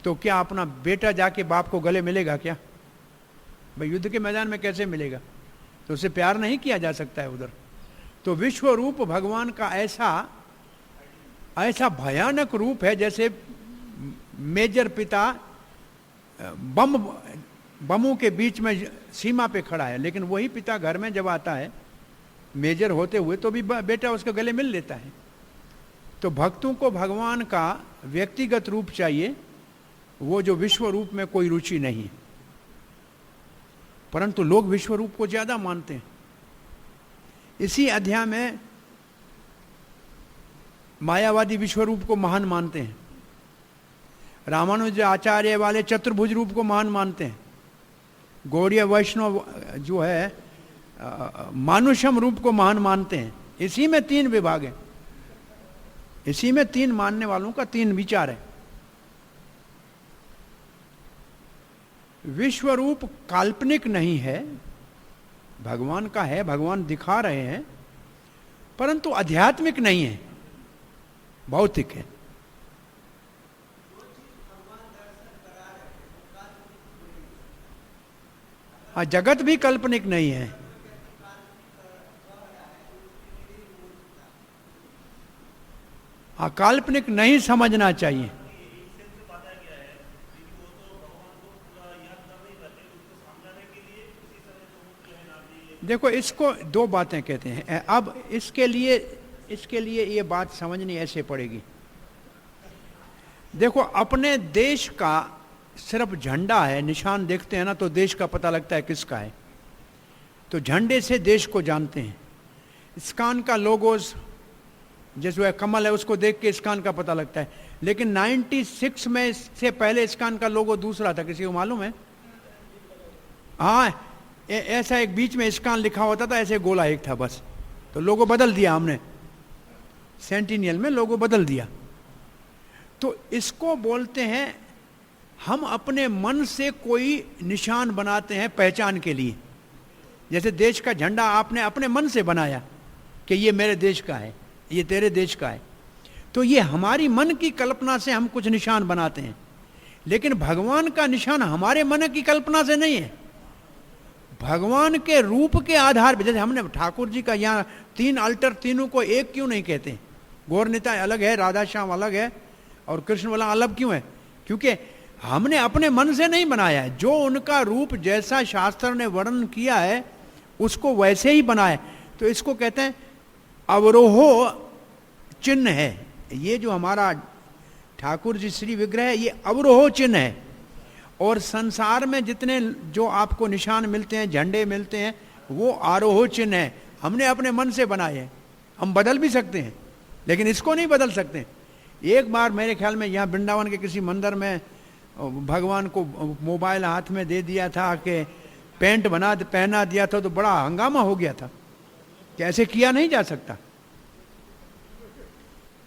तो क्या अपना बेटा जाके बाप को गले मिलेगा क्या? भाई युद्ध के मैदान में कैसे मिलेगा? तो उसे प्यार नहीं किया जा सकता है उधर। तो विश्व रूप भगवान का ऐसा भयानक रूप है, जैसे मेजर पिता बमों के बीच में सीमा पे खड़ा है, लेकिन वही पिता घर में जब आता है मेजर होते हुए तो भी बेटा उसके गले मिल लेता है। तो भक्तों को भगवान का व्यक्तिगत रूप चाहिए, वो जो विश्व रूप में कोई रुचि नहीं है। परंतु लोग विश्व रूप को ज्यादा मानते हैं। इसी अध्याय में मायावादी विश्व रूप को महान मानते हैं, रामानुज आचार्य वाले चतुर्भुज रूप को महान मानते हैं, गौड़ीय वैष्णव जो है मानुषम रूप को महान मानते हैं। इसी में 3 विभाग हैं, इसी में 3 मानने वालों का 3 विचार है। विश्व रूप काल्पनिक नहीं है, भगवान का है, भगवान दिखा रहे हैं, परंतु आध्यात्मिक नहीं है, भौतिक है। हाँ, जगत भी काल्पनिक नहीं है। हाँ, काल्पनिक नहीं समझना चाहिए। देखो, इसको 2 बातें कहते हैं। अब इसके लिए ये बात समझनी ऐसे पड़ेगी। देखो, अपने देश का सिर्फ झंडा है, निशान देखते हैं ना तो देश का पता लगता है किसका है, तो झंडे से देश को जानते हैं। इस्कान का लोगोस जैसे कमल है, उसको देख के इस्कान का पता लगता है। लेकिन 96 में से पहले इस्कान का लोगो दूसरा था, किसी को मालूम है? हाँ, ऐसा एक बीच में इस्कान लिखा होता था, ऐसे गोला एक था बस, तो लोगो बदल दिया हमने, सेंटिनियल में लोगो बदल दिया। तो इसको बोलते हैं हम अपने मन से कोई निशान बनाते हैं पहचान के लिए। जैसे देश का झंडा आपने अपने मन से बनाया कि ये मेरे देश का है, ये तेरे देश का है, तो ये हमारी मन की कल्पना से हम कुछ निशान बनाते हैं। लेकिन भगवान का निशान हमारे मन की कल्पना से नहीं है, भगवान के रूप के आधार पर। जैसे हमने ठाकुर जी का यहाँ 3 अल्टर, तीनों को एक क्यों नहीं कहते? गौर निताय अलग है, राधा श्याम अलग है, और कृष्ण वाला अलग क्यों है? क्योंकि हमने अपने मन से नहीं बनाया है, जो उनका रूप जैसा शास्त्र ने वर्णन किया है उसको वैसे ही बनाया। तो इसको कहते हैं अवरोह चिन्ह है। ये जो हमारा ठाकुर जी श्री विग्रह है, ये अवरोह चिन्ह है। और संसार में जितने जो आपको निशान मिलते हैं, झंडे मिलते हैं, वो आरोह चिन्ह है, हमने अपने मन से बनाए हैं। हम बदल भी सकते हैं, लेकिन इसको नहीं बदल सकते। एक बार मेरे ख्याल में यहाँ वृंदावन के किसी मंदिर में भगवान को मोबाइल हाथ में दे दिया था कि पैंट पहना दिया था, तो बड़ा हंगामा हो गया था कि ऐसे किया नहीं जा सकता।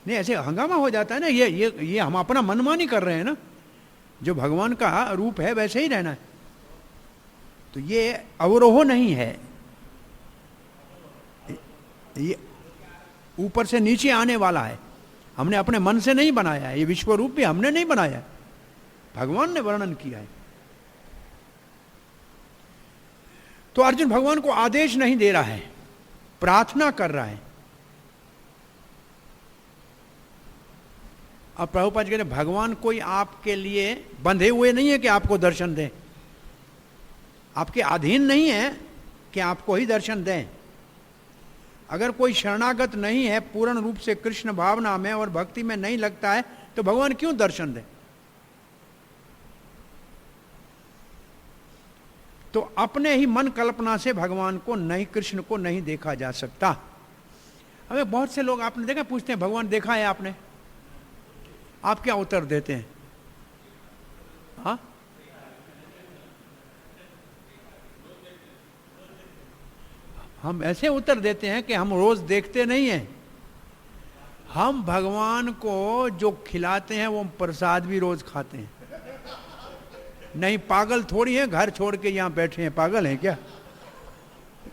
नहीं, ऐसे हंगामा हो जाता है ना, ये हम अपना मनमानी कर रहे हैं ना। जो भगवान का रूप है वैसे ही रहना है। तो ये अवरोह नहीं है, ये ऊपर से नीचे आने वाला है, हमने अपने मन से नहीं बनाया है। ये विश्व रूप भी हमने नहीं बनाया है, भगवान ने वर्णन किया है। तो अर्जुन भगवान को आदेश नहीं दे रहा है, प्रार्थना कर रहा है। अब प्रभुपाद कहते हैं भगवान कोई आपके लिए बंधे हुए नहीं है कि आपको दर्शन दें, आपके अधीन नहीं है कि आपको ही दर्शन दें। अगर कोई शरणागत नहीं है, पूर्ण रूप से कृष्ण भावना में और भक्ति में नहीं लगता है, तो भगवान क्यों दर्शन दें? तो अपने ही मन कल्पना से भगवान को नहीं, कृष्ण को नहीं देखा जा सकता। हमें बहुत से लोग आपने देखा, पूछते हैं भगवान देखा है आपने? आप क्या उत्तर देते हैं? हाँ, हम ऐसे उत्तर देते हैं कि हम रोज देखते नहीं हैं। हम भगवान को जो खिलाते हैं वो प्रसाद भी रोज खाते हैं। नहीं, पागल थोड़ी है घर छोड़ के यहां बैठे हैं, पागल हैं क्या?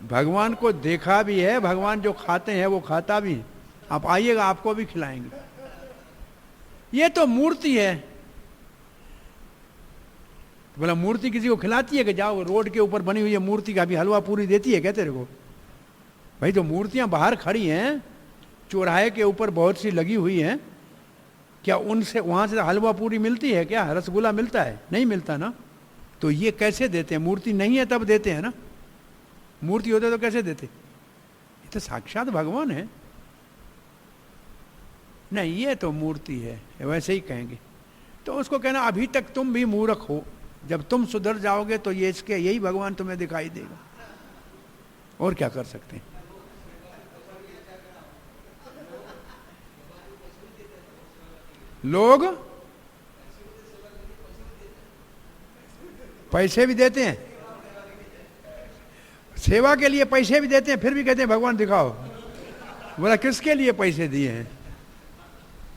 भगवान को देखा भी है, भगवान जो खाते हैं वो खाता भी है। आप आइएगा, आपको भी खिलाएंगे। ये तो मूर्ति है। बोला मूर्ति किसी को खिलाती है कि जाओ रोड के ऊपर बनी हुई है मूर्ति का भी हलवा पूरी देती है क्या तेरे को? भाई तो मूर्तियां बाहर खड़ी हैं, चौराहे के ऊपर बहुत सी लगी हुई हैं, क्या उनसे वहां से हलवा पूरी मिलती है क्या? रसगुल्ला मिलता है? नहीं मिलता ना। तो ये कैसे देते हैं? मूर्ति नहीं है तब देते हैं ना, मूर्ति होते तो कैसे देते? ये तो साक्षात भगवान है। नहीं, ये तो मूर्ति है, वैसे ही कहेंगे। तो उसको कहना अभी तक तुम भी मूर्ख हो, जब तुम सुधर जाओगे तो ये इसके यही भगवान तुम्हें दिखाई देगा। और क्या कर सकते हैं? लोग पैसे भी देते हैं, सेवा के लिए पैसे भी देते हैं, फिर भी कहते हैं भगवान दिखाओ। बोला किसके लिए पैसे दिए हैं?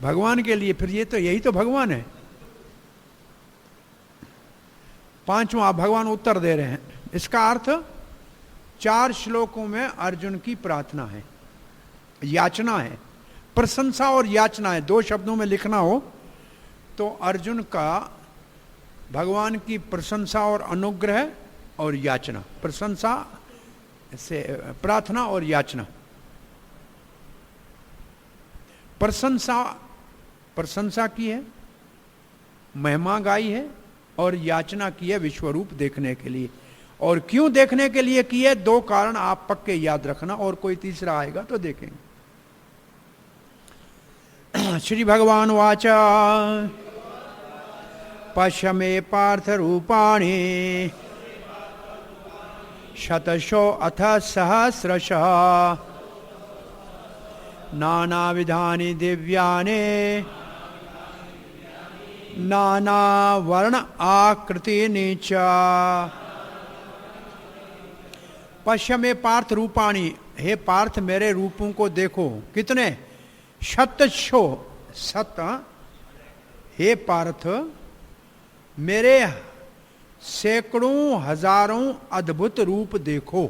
भगवान के लिए। फिर ये तो यही तो भगवान है। पांचवा भगवान उत्तर दे रहे हैं। इसका अर्थ 4 श्लोकों में अर्जुन की प्रार्थना है, याचना है। प्रशंसा और याचना है, 2 शब्दों में लिखना हो तो अर्जुन का भगवान की प्रशंसा और अनुग्रह और याचना। प्रशंसा से प्रार्थना और याचना। प्रशंसा की है, महिमा गाई है, और याचना की है विश्वरूप देखने के लिए। और क्यों देखने के लिए की है? 2 कारण आप पक्के याद रखना, और कोई तीसरा आएगा तो देखेंगे। श्री भगवान वाचा पश्य मे पार्थ रूपाणि शतशो अथ सहस्रशः नानाविधानि दिव्यानि नाना वर्ण आकृतिनि च। पश्य मे पार्थ रूपाणि, हे पार्थ मेरे रूपों को देखो। कितने? शतशो, सत। हे पार्थ मेरे सैकड़ों हजारों अद्भुत रूप देखो।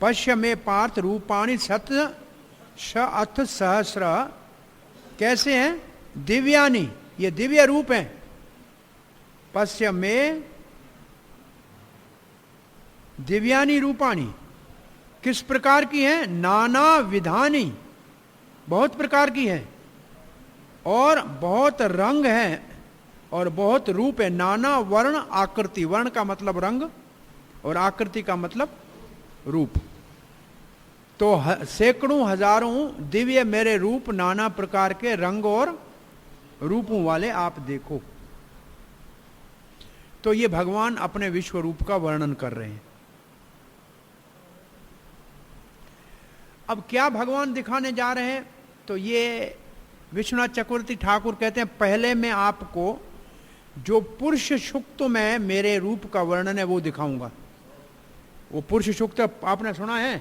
पश्य में पार्थ रूपाणि शत अथ सहस्र। कैसे हैं? दिव्यानि, ये दिव्य रूप हैं। पश्य में दिव्यानि रूपाणि, किस प्रकार की हैं? नाना विधानि, बहुत प्रकार की है, और बहुत रंग है, और बहुत रूप है। नाना वर्ण आकृति, वर्ण का मतलब रंग और आकृति का मतलब रूप। तो सैकड़ों हजारों दिव्य मेरे रूप, नाना प्रकार के रंग और रूपों वाले आप देखो। तो ये भगवान अपने विश्व रूप का वर्णन कर रहे हैं। अब क्या भगवान दिखाने जा रहे हैं? तो ये विश्वनाथ चक्रवर्ती ठाकुर कहते हैं पहले मैं आपको जो पुरुष सूक्त में मेरे रूप का वर्णन है वो दिखाऊंगा। वो पुरुष सूक्त आपने सुना है,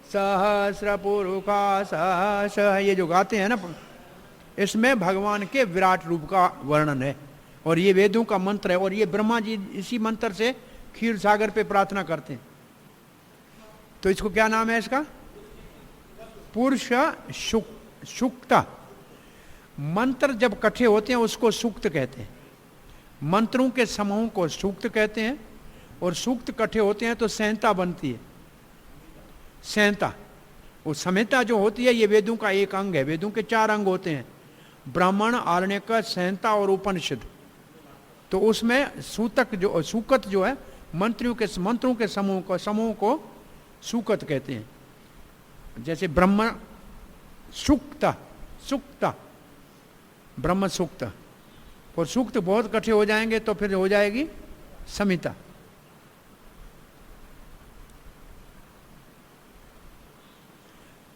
सहस्र पुरुषा सहस, ये जो गाते हैं ना, इसमें भगवान के विराट रूप का वर्णन है। और ये वेदों का मंत्र है, और ये ब्रह्मा जी इसी मंत्र से क्षीर सागर पे प्रार्थना करते हैं। तो इसको क्या नाम है? इसका पुरुष सूक्त। मंत्र जब इकट्ठे होते हैं उसको सूक्त कहते हैं। मंत्रों के समूह को सूक्त कहते हैं, और सूक्त इकट्ठे होते हैं तो संहिता बनती है। संहिता, वो संहिता जो होती है ये वेदों का एक अंग है। वेदों के 4 अंग होते हैं, ब्राह्मण, आरण्यक, संहिता और उपनिषद। तो उसमें सूकत जो है मंत्रों के समूह को सूकत कहते हैं। जैसे ब्रह्म सूक्त, ब्रह्म सूक्त, और सूक्त बहुत इकट्ठे हो जाएंगे तो फिर हो जाएगी संहिता।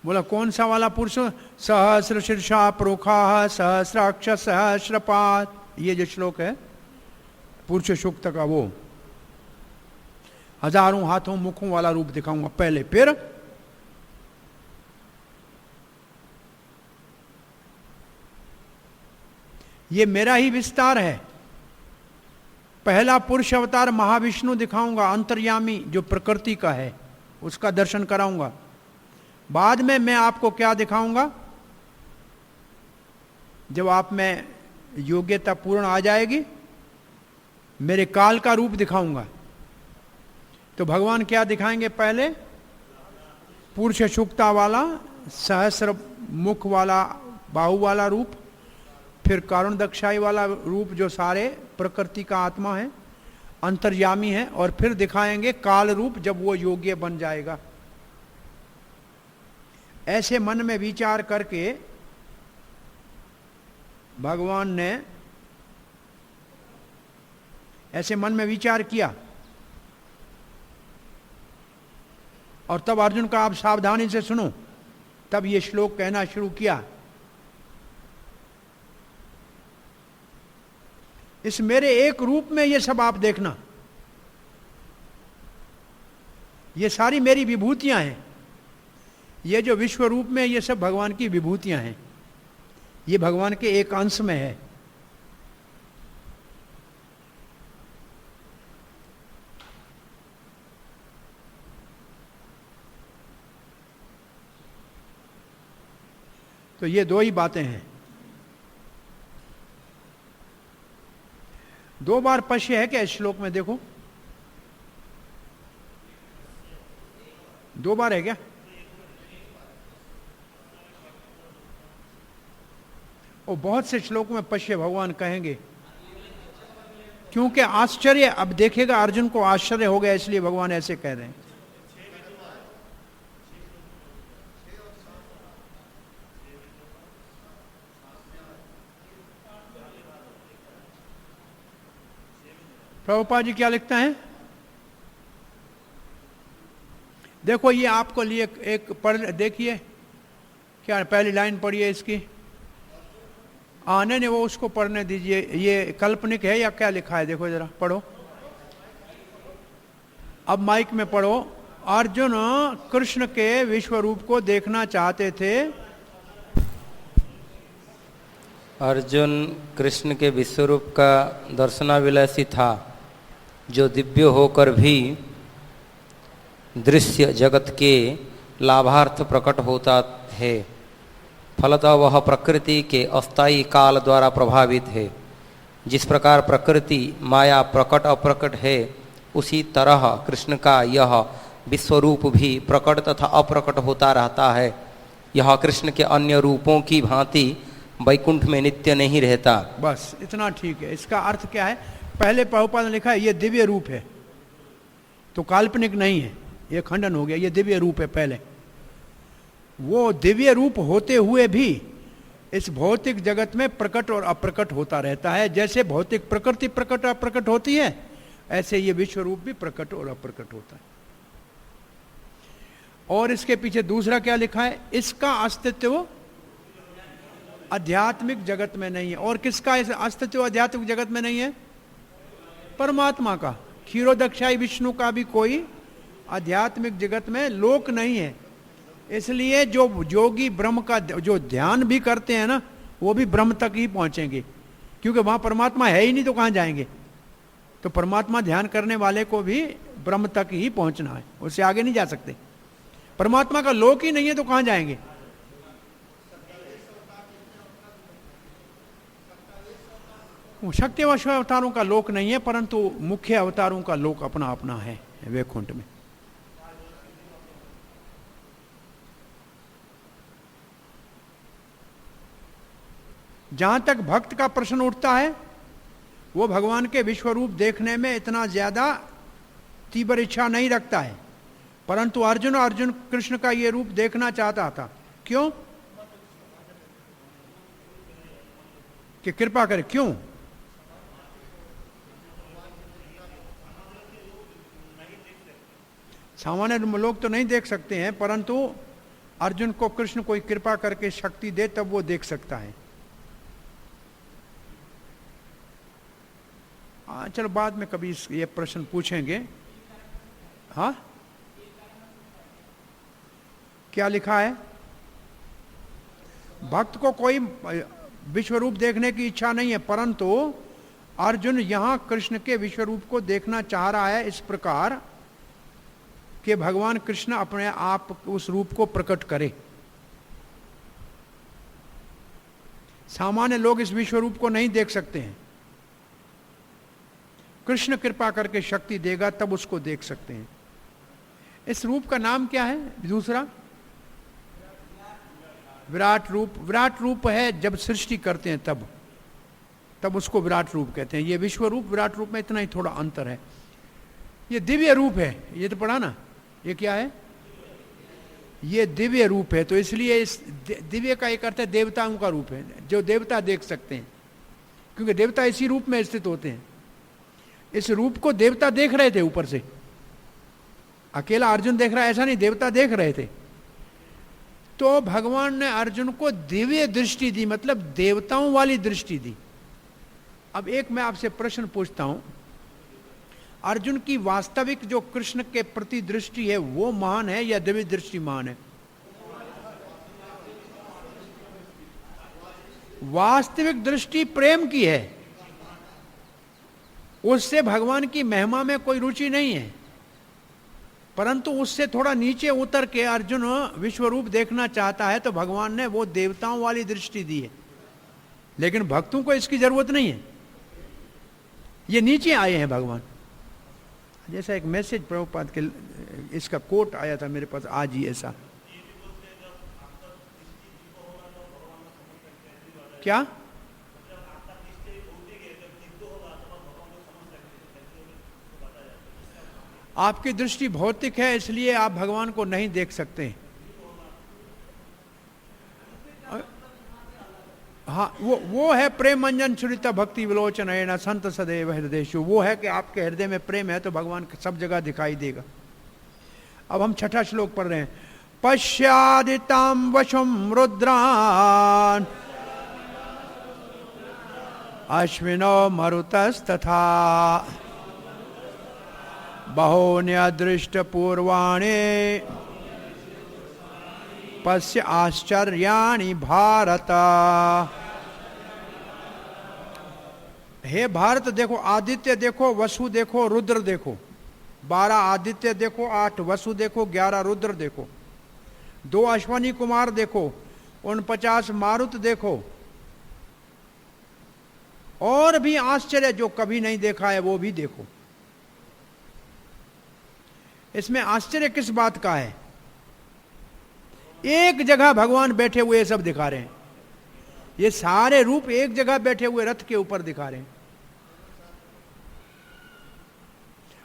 बोला कौन सा वाला पुरुष? सहस्र शीर्षा प्रोखा सहस्राक्ष सहस्रपात, ये जो श्लोक है पुरुष सूक्त का, वो हजारों हाथों मुखों वाला रूप दिखाऊंगा पहले, फिर ये मेरा ही विस्तार है। पहला पुरुष अवतार महाविष्णु दिखाऊंगा, अंतर्यामी जो प्रकृति का है उसका दर्शन कराऊंगा। बाद में मैं आपको क्या दिखाऊंगा? जब आप में योग्यता पूर्ण आ जाएगी, मेरे काल का रूप दिखाऊंगा। तो भगवान क्या दिखाएंगे? पहले पुरुष सूक्ता वाला, सहस्र मुख वाला, बाहु वाला रूप, फिर कारुण दक्षाई वाला रूप जो सारे प्रकृति का आत्मा है, अंतर्यामी है, और फिर दिखाएंगे काल रूप जब वो योग्य बन जाएगा। ऐसे मन में विचार करके भगवान ने ऐसे मन में विचार किया, और तब अर्जुन का आप सावधानी से सुनो, तब ये श्लोक कहना शुरू किया। इस मेरे एक रूप में ये सब आप देखना, ये सारी मेरी विभूतियां हैं। ये जो विश्व रूप में ये सब भगवान की विभूतियां हैं, ये भगवान के एक अंश में है। तो ये दो ही बातें हैं। दो बार पश्य है क्या इस श्लोक में? देखो, दो बार है क्या? और बहुत से श्लोकों में पश्य भगवान कहेंगे, क्योंकि आश्चर्य, अब देखेगा अर्जुन को आश्चर्य हो गया, इसलिए भगवान ऐसे कह रहे हैं। प्रभुपाद जी क्या लिखते हैं? देखो ये आपको लिए एक पढ़ देखिए, क्या पहली लाइन पढ़िए इसकी। नहीं वो उसको पढ़ने दीजिए, ये काल्पनिक है या क्या लिखा है? देखो जरा पढ़ो, अब माइक में पढ़ो। अर्जुन कृष्ण के विश्व रूप को देखना चाहते थे। अर्जुन कृष्ण के विश्वरूप का दर्शनाभिलाषी था, जो दिव्य होकर भी दृश्य जगत के लाभार्थ प्रकट होता है। फलतः वह प्रकृति के अस्थायी काल द्वारा प्रभावित है। जिस प्रकार प्रकृति माया प्रकट अप्रकट है, उसी तरह कृष्ण का यह विश्वरूप भी प्रकट तथा अप्रकट होता रहता है। यह कृष्ण के अन्य रूपों की भांति वैकुंठ में नित्य नहीं रहता। बस इतना ठीक है। इसका अर्थ क्या है? पहले प्रभुपाद ने लिखा है ये दिव्य रूप है, तो काल्पनिक नहीं है, ये खंडन हो गया। ये दिव्य रूप है। पहले वो दिव्य रूप होते हुए भी इस भौतिक जगत में प्रकट और अप्रकट होता रहता है। जैसे भौतिक प्रकृति प्रकट और अप्रकट होती है, ऐसे ये विश्व रूप भी प्रकट और अप्रकट होता है। और इसके पीछे दूसरा क्या लिखा है? इसका अस्तित्व आध्यात्मिक जगत में नहीं है। और किसका अस्तित्व आध्यात्मिक जगत में नहीं है? परमात्मा का। क्षीरोदक्षाई विष्णु का भी कोई आध्यात्मिक जगत में लोक नहीं है। इसलिए जो योगी ब्रह्म का जो ध्यान भी करते हैं ना, वो भी ब्रह्म तक ही पहुंचेंगे, क्योंकि वहां परमात्मा है ही नहीं तो कहां जाएंगे। तो परमात्मा ध्यान करने वाले को भी ब्रह्म तक ही पहुंचना है, उससे आगे नहीं जा सकते। परमात्मा का लोक ही नहीं है तो कहां जाएंगे? शक्ति अवतारों का लोक नहीं है, परंतु मुख्य अवतारों का लोक अपना अपना है वैकुंठ में। जहां तक भक्त का प्रश्न उठता है, वो भगवान के विश्वरूप देखने में इतना ज्यादा तीव्र इच्छा नहीं रखता है, परंतु अर्जुन कृष्ण का ये रूप देखना चाहता था। क्यों? कि कृपा करे। क्यों? सामान्य लोग तो नहीं देख सकते हैं, परंतु अर्जुन को कृष्ण कोई कृपा करके शक्ति दे तब वो देख सकता है। चलो बाद में कभी ये प्रश्न पूछेंगे। हाँ, क्या लिखा है? भक्त को कोई विश्वरूप देखने की इच्छा नहीं है, परंतु अर्जुन यहां कृष्ण के विश्वरूप को देखना चाह रहा है इस प्रकार कि भगवान कृष्ण अपने आप उस रूप को प्रकट करे। सामान्य लोग इस विश्वरूप को नहीं देख सकते हैं, कृष्ण कृपा करके शक्ति देगा तब उसको देख सकते हैं। इस रूप का नाम क्या है दूसरा? विराट रूप। विराट रूप है जब सृष्टि करते हैं तब उसको विराट रूप कहते हैं। ये विश्व रूप विराट रूप में इतना ही थोड़ा अंतर है। ये दिव्य रूप है, ये तो पढ़ा ना, ये क्या है? ये दिव्य रूप है, तो इसलिए इस दिव्य का एक अर्थ है देवताओं का रूप है, जो देवता देख सकते हैं, क्योंकि देवता इसी रूप में स्थित होते हैं। इस रूप को देवता देख रहे थे ऊपर से, अकेला अर्जुन देख रहा है ऐसा नहीं, देवता देख रहे थे। तो भगवान ने अर्जुन को दिव्य दृष्टि दी, मतलब देवताओं वाली दृष्टि दी। अब एक मैं आपसे प्रश्न पूछता हूं, अर्जुन की वास्तविक जो कृष्ण के प्रति दृष्टि है वो महान है या दिव्य दृष्टि महान है? वास्तविक दृष्टि प्रेम की है, उससे भगवान की महिमा में कोई रुचि नहीं है, परंतु उससे थोड़ा नीचे उतर के अर्जुन विश्वरूप देखना चाहता है, तो भगवान ने वो देवताओं वाली दृष्टि दी है। लेकिन भक्तों को इसकी जरूरत नहीं है, ये नीचे आए हैं भगवान। जैसा एक मैसेज प्रभुपाद के इसका कोट आया था मेरे पास आज ही, ऐसा क्या? आपकी दृष्टि भौतिक है इसलिए आप भगवान को नहीं देख सकते। हाँ, वो है प्रेम मंजन सुरिता भक्ति विलोचन है ना संत सदैव हृदयेषु। वो है कि आपके हृदय में प्रेम है तो भगवान सब जगह दिखाई देगा। अब हम छठा श्लोक पढ़ रहे हैं। पश्यादिताम वशम रुद्रान अश्विनो मरुतस्तथा बहून्यदृष्ट पूर्वाणे पश्य आश्चर्याणि भारत। हे भारत देखो, आदित्य देखो, वसु देखो, रुद्र देखो। 12 आदित्य देखो, 8 वसु देखो, 11 रुद्र देखो, 2 अश्वनी कुमार देखो, 49 मारुत देखो, और भी आश्चर्य जो कभी नहीं देखा है वो भी देखो। इसमें आश्चर्य किस बात का है? एक जगह भगवान बैठे हुए सब दिखा रहे हैं, ये सारे रूप एक जगह बैठे हुए रथ के ऊपर दिखा रहे हैं,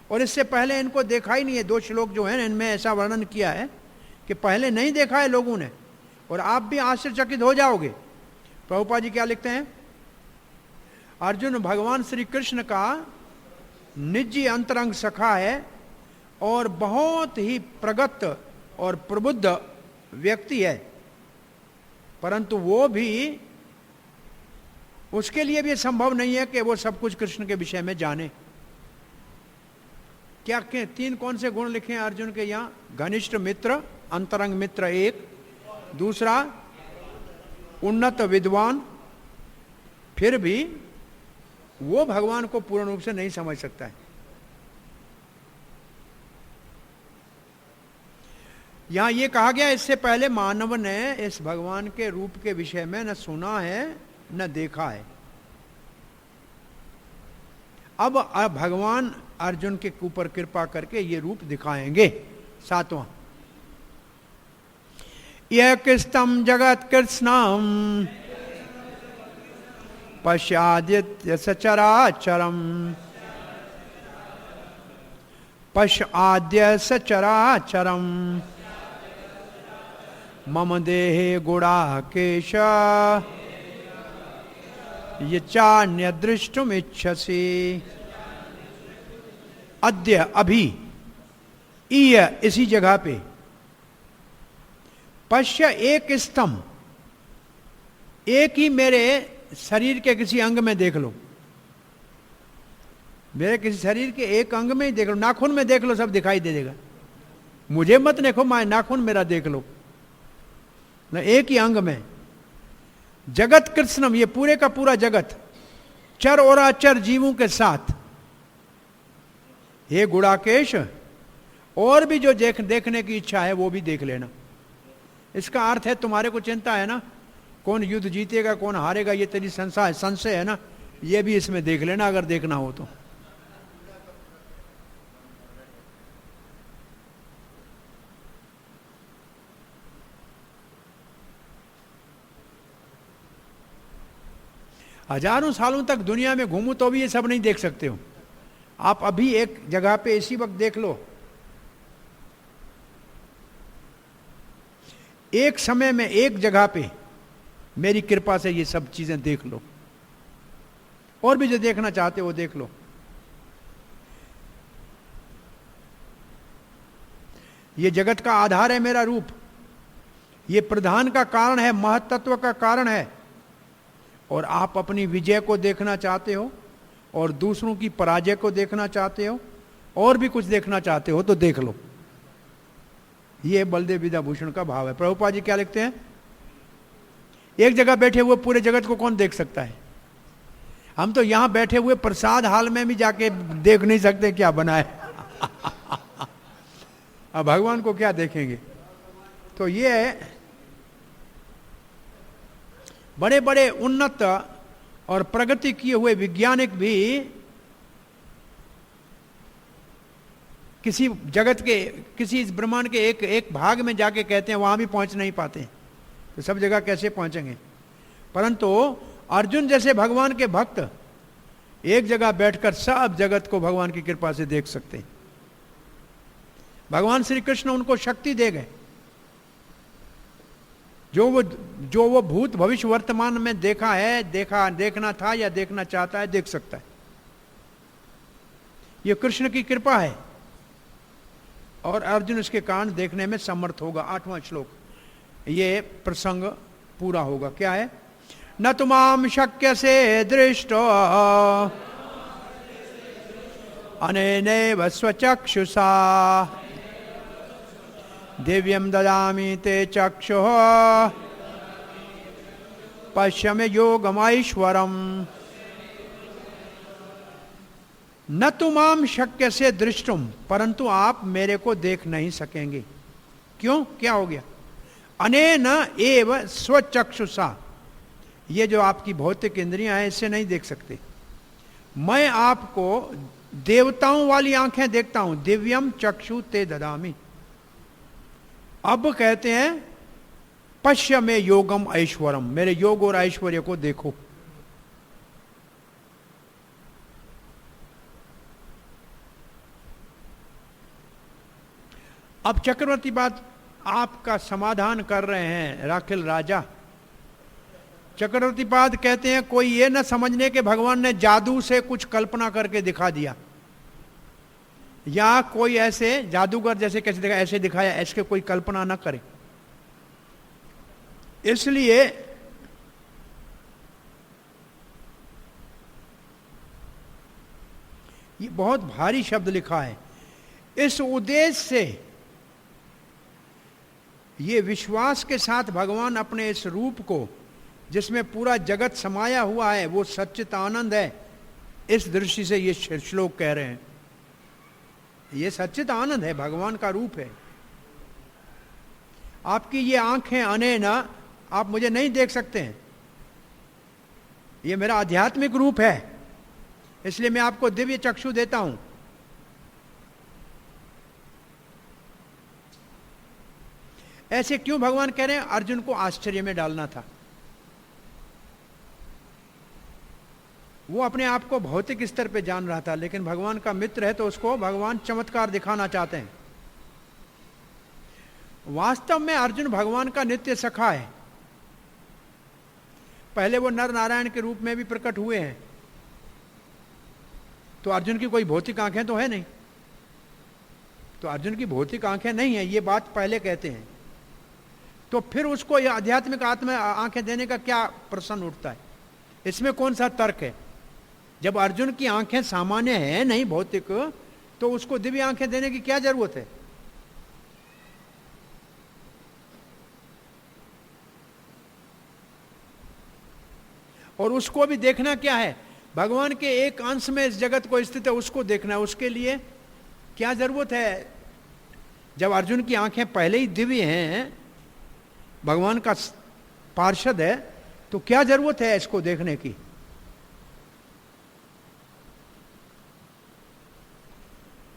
और इससे पहले इनको देखा ही नहीं है। 2 श्लोक जो है इनमें ऐसा वर्णन किया है कि पहले नहीं देखा है लोगों ने, और आप भी आश्चर्यचकित हो जाओगे। प्रभुपाद जी क्या लिखते हैं? अर्जुन भगवान श्री कृष्ण का निजी अंतरंग सखा है और बहुत ही प्रगत और प्रबुद्ध व्यक्ति है, परंतु वो भी, उसके लिए भी संभव नहीं है कि वो सब कुछ कृष्ण के विषय में जाने। क्या 3 कौन से गुण लिखे हैं अर्जुन के यहाँ? घनिष्ठ मित्र, अंतरंग मित्र 1, दूसरा उन्नत विद्वान। फिर भी वो भगवान को पूर्ण रूप से नहीं समझ सकता है। यहां ये कहा गया, इससे पहले मानव ने इस भगवान के रूप के विषय में न सुना है न देखा है। अब भगवान अर्जुन के ऊपर कृपा करके ये रूप दिखाएंगे। 7वां, यह कृष्णम जगत कृष्णम पश्यादित्य सचराचरम पश्याद्य सचराचरम मम देहे गुणाकेश ये चान्य दृष्टुम इच्छसि। अद्य, अभी, इय इसी जगह पे, पश्य एक स्तंभ, एक ही मेरे शरीर के किसी अंग में देख लो, मेरे किसी शरीर के एक अंग में ही देख लो, नाखून में देख लो, सब दिखाई दे देगा। मुझे मत देखो, मैं नाखून मेरा देख लो ना, एक ही अंग में। जगत कृष्णम, ये पूरे का पूरा जगत चर और अचर जीवों के साथ। हे गुड़ाकेश, और भी जो देखने की इच्छा है वो भी देख लेना। इसका अर्थ है तुम्हारे को चिंता है ना, कौन युद्ध जीतेगा कौन हारेगा, ये तेरी संशय है ना, ये भी इसमें देख लेना अगर देखना हो तो। हजारों सालों तक दुनिया में घूमो तो भी ये सब नहीं देख सकते हो। आप अभी एक जगह पे इसी वक्त देख लो, एक समय में एक जगह पे मेरी कृपा से ये सब चीजें देख लो, और भी जो देखना चाहते हो देख लो। ये जगत का आधार है मेरा रूप, ये प्रधान का कारण है, महत्त्व का कारण है। और आप अपनी विजय को देखना चाहते हो और दूसरों की पराजय को देखना चाहते हो और भी कुछ देखना चाहते हो तो देख लो। ये बलदेव विद्याभूषण का भाव है। प्रभुपाद जी क्या लिखते हैं, एक जगह बैठे हुए पूरे जगत को कौन देख सकता है। हम तो यहां बैठे हुए प्रसाद हाल में भी जाके देख नहीं सकते क्या बना है। अब भगवान को क्या देखेंगे। तो ये बड़े बड़े उन्नत और प्रगति किए हुए वैज्ञानिक भी किसी जगत के, किसी इस ब्रह्मांड के एक भाग में जाके कहते हैं, वहां भी पहुंच नहीं पाते, तो सब जगह कैसे पहुंचेंगे। परंतु अर्जुन जैसे भगवान के भक्त एक जगह बैठकर सब जगत को भगवान की कृपा से देख सकते हैं। भगवान श्री कृष्ण उनको शक्ति दे गए, जो वो भूत भविष्य वर्तमान में देखना था या देखना चाहता है देख सकता है। ये कृष्ण की कृपा है और अर्जुन इसके कारण देखने में समर्थ होगा। 8वां श्लोक, ये प्रसंग पूरा होगा। क्या है, न तुमाम शक्य से दृष्टो अनेनैव स्वचक्षुषा दिव्यम ददामि ते चक्षुः पश्य मे योगमैश्वरम्। न तुमाम शक्य से दृष्टुम, परंतु आप मेरे को देख नहीं सकेंगे। क्यों, क्या हो गया। अनेन एव स्वचक्षुषा, ये जो आपकी भौतिक इंद्रियां हैं इससे नहीं देख सकते। मैं आपको देवताओं वाली आंखें देखता हूं। दिव्यम चक्षु ते ददामि। अब कहते हैं पश्य में योगम ऐश्वरम, मेरे योग और ऐश्वर्य को देखो। अब चक्रवर्ती बात आपका समाधान कर रहे हैं राखिल राजा। चक्रवर्ती पाद कहते हैं कोई ये न समझने के भगवान ने जादू से कुछ कल्पना करके दिखा दिया, या कोई ऐसे जादूगर जैसे कैसे दिखाया ऐसे दिखाया, ऐसे कोई कल्पना ना करे। इसलिए ये बहुत भारी शब्द लिखा है। इस उद्देश्य से ये विश्वास के साथ भगवान अपने इस रूप को, जिसमें पूरा जगत समाया हुआ है, वो सच्चित आनंद है, इस दृष्टि से ये श्लोक कह रहे हैं। ये सच्चित आनंद है, भगवान का रूप है। आपकी ये आंखें अनेना, आप मुझे नहीं देख सकते हैं, ये मेरा आध्यात्मिक रूप है, इसलिए मैं आपको दिव्य चक्षु देता हूं। ऐसे क्यों भगवान कह रहे हैं, अर्जुन को आश्चर्य में डालना था। वो अपने आप को भौतिक स्तर पे जान रहा था, लेकिन भगवान का मित्र है तो उसको भगवान चमत्कार दिखाना चाहते हैं। वास्तव में अर्जुन भगवान का नित्य सखा है। पहले वो नर नारायण के रूप में भी प्रकट हुए हैं, तो अर्जुन की कोई भौतिक आंखें तो है नहीं, तो अर्जुन की भौतिक आंखें नहीं है, ये बात पहले कहते हैं। तो फिर उसको यह आध्यात्मिक आत्मा आंखें देने का क्या प्रश्न उठता है? इसमें कौन सा तर्क है? जब अर्जुन की आंखें सामान्य है नहीं भौतिक, तो उसको दिव्य आंखें देने की क्या जरूरत है? और उसको भी देखना क्या है? भगवान के एक अंश में इस जगत को स्थित है, उसको देखना है। उसके लिए क्या जरूरत है? जब अर्जुन की आंखें पहले ही दिव्य हैं, भगवान का पार्षद है, तो क्या जरूरत है इसको देखने की?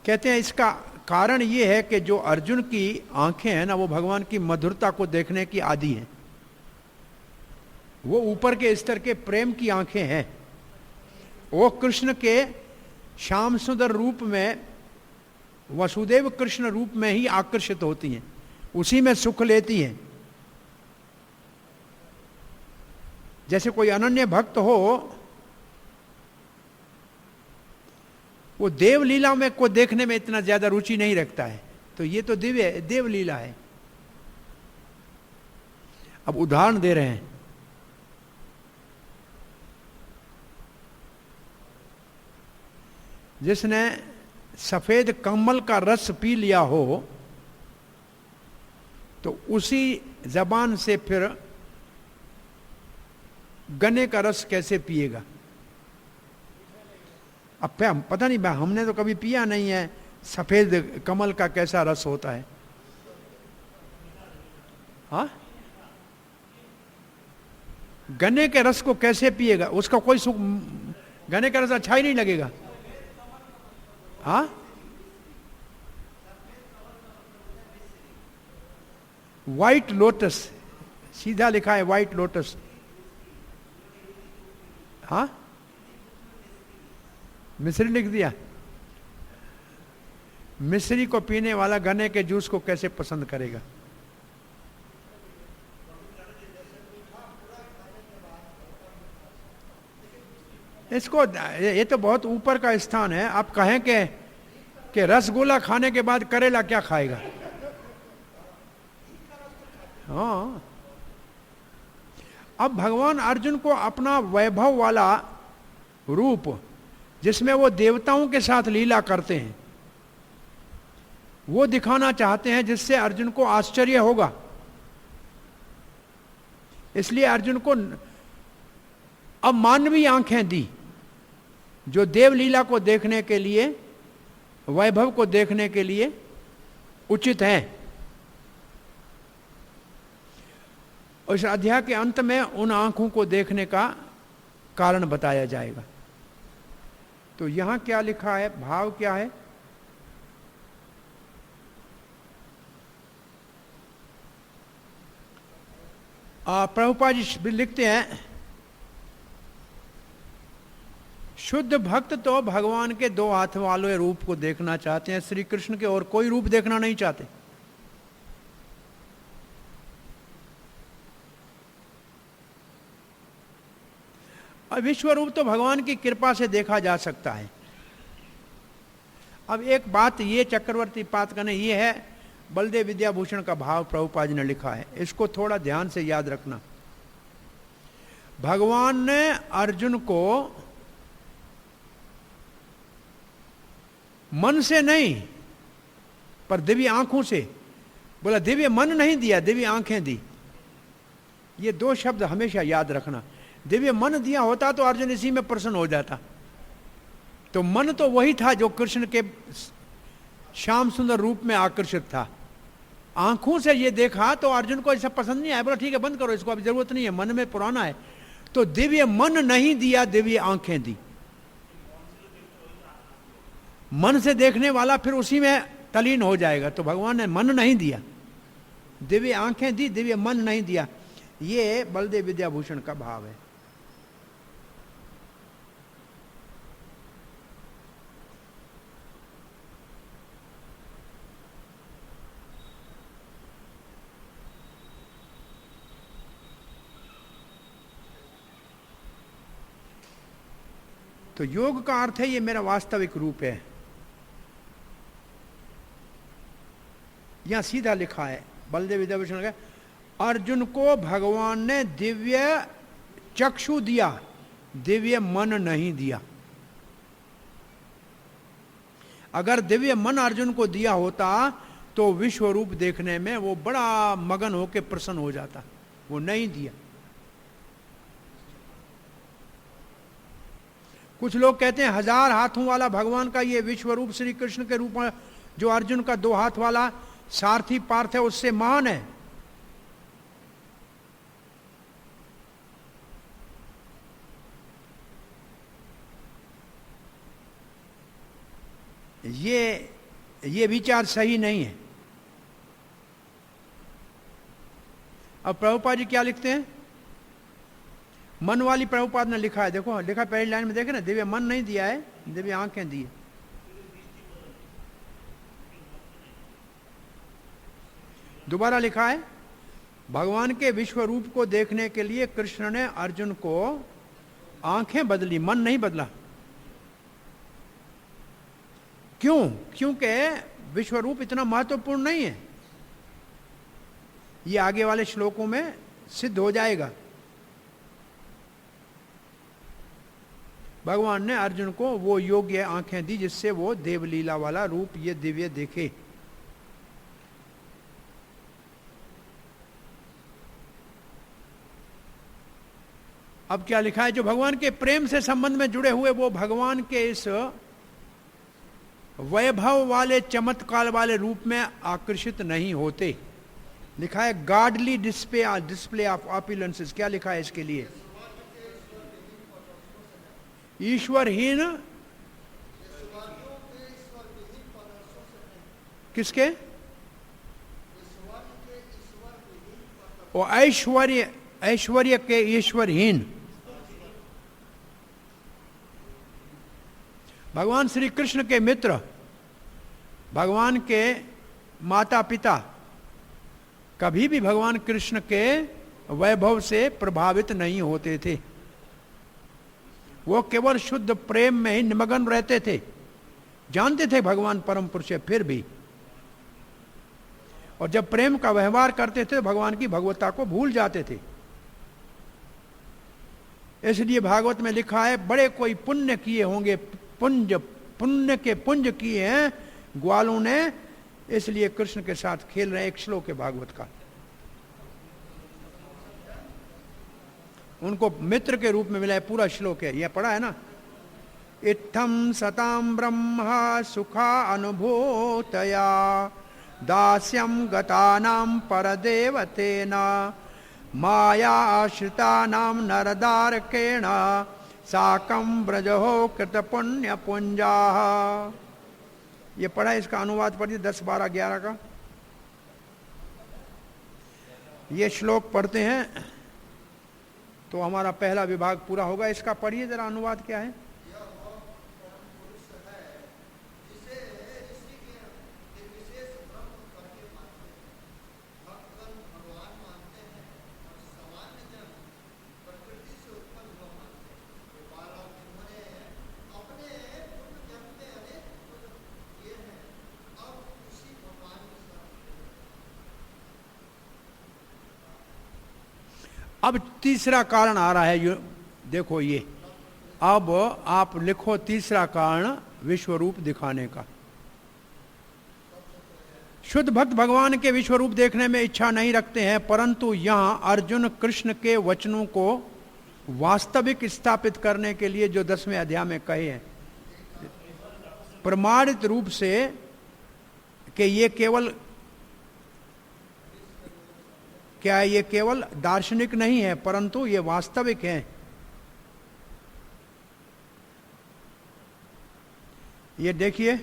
कहते हैं इसका कारण यह है कि जो अर्जुन की आंखें हैं ना, वो भगवान की मधुरता को देखने की आदी हैं। वो ऊपर के स्तर के प्रेम की आंखें हैं। वो कृष्ण के श्याम सुंदर रूप में, वसुदेव कृष्ण रूप में ही आकर्षित होती हैं, उसी में सुख लेती हैं। जैसे कोई अनन्य भक्त हो, वो देवलीला में को देखने में इतना ज्यादा रुचि नहीं रखता है, तो ये तो दिव्य देवलीला है। अब उदाहरण दे रहे हैं। जिसने सफेद कमल का रस पी लिया हो, तो उसी जबान से फिर गन्ने का रस कैसे पिएगा? अब पता नहीं, हमने तो कभी पिया नहीं है सफेद कमल का कैसा रस होता है। हाँ, गन्ने के रस को कैसे पिएगा? उसका कोई सुख, गन्ने का रस अच्छा ही नहीं लगेगा। हाँ, व्हाइट लोटस, सीधा लिखा है व्हाइट लोटस। हाँ, मिश्री लिख दिया। मिश्री को पीने वाला गन्ने के जूस को कैसे पसंद करेगा? इसको, ये तो बहुत ऊपर का स्थान है। आप कहें कि रसगुल्ला खाने के बाद करेला क्या खाएगा? हाँ, अब भगवान अर्जुन को अपना वैभव वाला रूप, जिसमें वो देवताओं के साथ लीला करते हैं, वो दिखाना चाहते हैं, जिससे अर्जुन को आश्चर्य होगा। इसलिए अर्जुन को अब मानवीय आंखें दी, जो देवलीला को देखने के लिए, वैभव को देखने के लिए उचित है। इस अध्याय के अंत में उन आंखों को देखने का कारण बताया जाएगा। तो यहां क्या लिखा है, भाव क्या है? प्रभुपाद जी लिखते हैं, शुद्ध भक्त तो भगवान के दो हाथ वाले रूप को देखना चाहते हैं, श्री कृष्ण के और कोई रूप देखना नहीं चाहते। विश्व रूप तो भगवान की कृपा से देखा जा सकता है। अब एक बात ये चक्रवर्ती पात करने ये है, बलदेव विद्याभूषण का भाव प्रभुपाद जी ने लिखा है, इसको थोड़ा ध्यान से याद रखना। भगवान ने अर्जुन को मन से नहीं, पर दिव्य आंखों से, बोला दिव्य मन नहीं दिया, दिव्य आंखें दी। ये दो शब्द हमेशा याद रखना। दिव्य मन दिया होता तो अर्जुन इसी में प्रसन्न हो जाता। तो मन तो वही था जो कृष्ण के श्याम सुंदर रूप में आकर्षित था। आंखों से ये देखा तो अर्जुन को ऐसा पसंद नहीं आया, बोला ठीक है बंद करो इसको, अभी जरूरत नहीं है, मन में पुराना है। तो दिव्य मन नहीं दिया, दिव्य आंखें दी। मन से देखने वाला फिर उसी में तलीन हो जाएगा। तो भगवान ने मन नहीं दिया, दिव्य आंखें दी, दिव्य मन नहीं दिया। ये बलदेव विद्याभूषण का भाव है। तो योग का अर्थ है ये मेरा वास्तविक रूप है। यहां सीधा लिखा है बलदेव विद्याभूषण का, अर्जुन को भगवान ने दिव्य चक्षु दिया, दिव्य मन नहीं दिया। अगर दिव्य मन अर्जुन को दिया होता तो विश्व रूप देखने में वो बड़ा मगन होकर प्रसन्न हो जाता, वो नहीं दिया। कुछ लोग कहते हैं 1000 हाथों वाला भगवान का ये विश्व रूप श्री कृष्ण के रूप में जो अर्जुन का 2 हाथ वाला सारथी पार्थ है उससे महान है। ये विचार सही नहीं है। अब प्रभुपाद जी क्या लिखते हैं, मन वाली प्रभुपाद ने लिखा है, देखो लिखा पहली लाइन में, देखे ना, दिव्य मन नहीं दिया है, दिव्य आंखें दी है। दोबारा लिखा है, भगवान के विश्व रूप को देखने के लिए कृष्ण ने अर्जुन को आंखें बदली, मन नहीं बदला। क्यों? क्योंकि विश्व रूप इतना महत्वपूर्ण नहीं है। ये आगे वाले श्लोकों में सिद्ध हो जाएगा। भगवान ने अर्जुन को वो योग्य आंखें दी जिससे वो देवलीला वाला रूप ये दिव्य देखे। अब क्या लिखा है, जो भगवान के प्रेम से संबंध में जुड़े हुए वो भगवान के इस वैभव वाले चमत्कार वाले रूप में आकर्षित नहीं होते। लिखा है गॉडली डिस्प्ले ऑफ ऑपुलेंसेस। क्या लिखा है इसके लिए? ईश्वरहीन किसके? और ऐश्वर्य के ईश्वरहीन भगवान श्री कृष्ण के मित्र, भगवान के माता पिता कभी भी भगवान कृष्ण के वैभव से प्रभावित नहीं होते थे। वो केवल शुद्ध प्रेम में ही निमग्न रहते थे। जानते थे भगवान परम पुरुष है, फिर भी, और जब प्रेम का व्यवहार करते थे भगवान की भगवत्ता को भूल जाते थे। इसलिए भागवत में लिखा है, बड़े कोई पुण्य किए होंगे, पुण्य के पुंज किए हैं ग्वालों ने, इसलिए कृष्ण के साथ खेल रहे हैं। एक श्लोक है भागवत का, उनको मित्र के रूप में मिला है, पूरा श्लोक है, यह पढ़ा है ना। इत्थम सताम ब्रह्मा सुखा अनुभूतया दास्यम गतानाम परदेवतेना माया आश्रितानाम नरदारकेण साकं ब्रजहो कृत पुण्य पुंजा। ये पढ़ा, इसका अनुवाद पढ़िए 10, 12, 11 का। ये श्लोक पढ़ते हैं तो हमारा पहला विभाग पूरा होगा। इसका पढ़िए जरा, अनुवाद क्या है? अब तीसरा कारण आ रहा है, देखो ये, अब आप लिखो तीसरा कारण विश्व रूप दिखाने का। शुद्ध भक्त भगवान के विश्व रूप देखने में इच्छा नहीं रखते हैं, परंतु यहां अर्जुन कृष्ण के वचनों को वास्तविक स्थापित करने के लिए जो 10वें अध्याय में कहे हैं, प्रमाणित रूप से कि ये केवल, क्या ये केवल दार्शनिक नहीं है परंतु ये वास्तविक है। ये देखिए,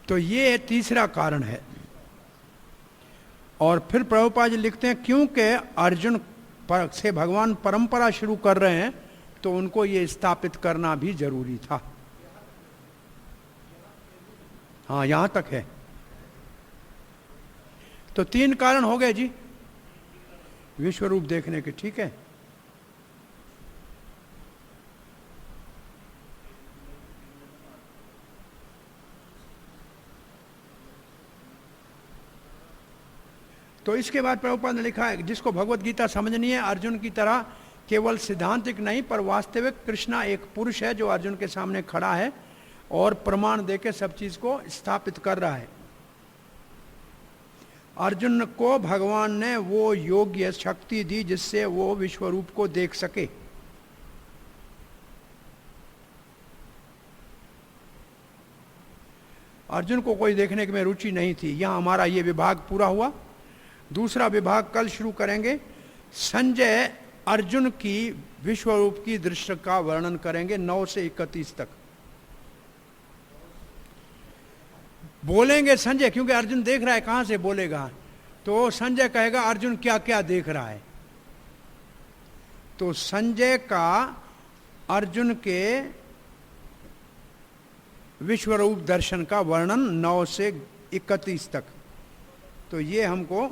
तो ये तीसरा कारण है। और फिर प्रभुपाद जी लिखते हैं, क्योंकि अर्जुन से भगवान परंपरा शुरू कर रहे हैं तो उनको ये स्थापित करना भी जरूरी था। हाँ यहां तक है। तो 3 कारण हो गए जी विश्व रूप देखने के, ठीक है। तो इसके बाद प्रभुपाद ने लिखा है जिसको भगवत गीता समझनी है अर्जुन की तरह केवल सिद्धांतिक नहीं पर वास्तविक, कृष्णा एक पुरुष है जो अर्जुन के सामने खड़ा है और प्रमाण देके सब चीज को स्थापित कर रहा है। अर्जुन को भगवान ने वो योग्य शक्ति दी जिससे वो विश्व रूप को देख सके। अर्जुन को कोई देखने में रुचि नहीं थी। यहां हमारा ये विभाग पूरा हुआ। दूसरा विभाग कल शुरू करेंगे। संजय अर्जुन की विश्व रूप की दृश्य का वर्णन करेंगे 9 से 31 तक बोलेंगे संजय, क्योंकि अर्जुन देख रहा है, कहां से बोलेगा? तो संजय कहेगा अर्जुन क्या क्या देख रहा है। तो संजय का अर्जुन के विश्व रूप दर्शन का वर्णन 9 से 31 तक। तो ये हमको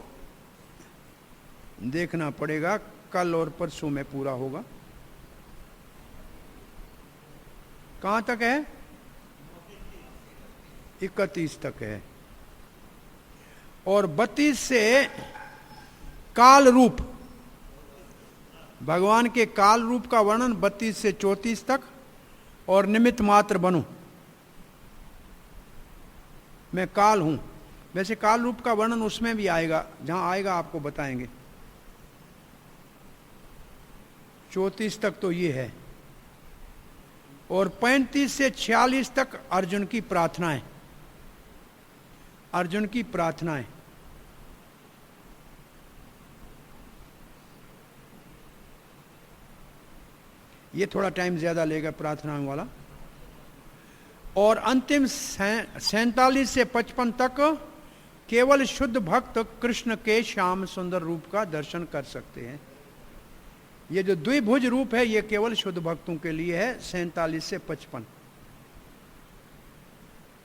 देखना पड़ेगा, कल और परसों में पूरा होगा। कहां तक है? 31 तक है। और 32 से काल रूप, भगवान के काल रूप का वर्णन 32 से 34 तक। और निमित्त मात्र बनूं, मैं काल हूं। वैसे काल रूप का वर्णन उसमें भी आएगा, जहां आएगा आपको बताएंगे। 34 तक तो ये है। और 35 से 46 तक अर्जुन की प्रार्थनाएं, अर्जुन की प्रार्थनाएं। ये थोड़ा टाइम ज्यादा लेगा प्रार्थनाओं वाला। और अंतिम 47 से 55 तक केवल शुद्ध भक्त कृष्ण के श्याम सुंदर रूप का दर्शन कर सकते हैं। ये जो द्विभुज रूप है ये केवल शुद्ध भक्तों के लिए है, 47 से 55।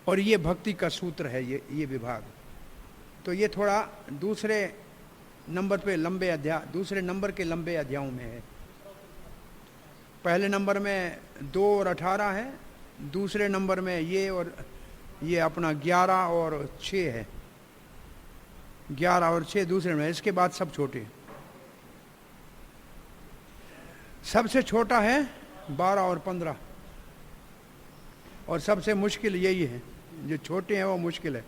और ये भक्ति का सूत्र है ये विभाग। तो ये थोड़ा दूसरे नंबर पे लंबे अध्याय, दूसरे नंबर के लंबे अध्यायों में है। पहले नंबर में 2 और 18 है, दूसरे नंबर में ये और ये अपना 11 और 6 है। 11 और 6 दूसरे में, इसके बाद सब छोटे। सबसे छोटा है 12 और 15। और सबसे मुश्किल यही है, जो छोटे हैं वो मुश्किल है।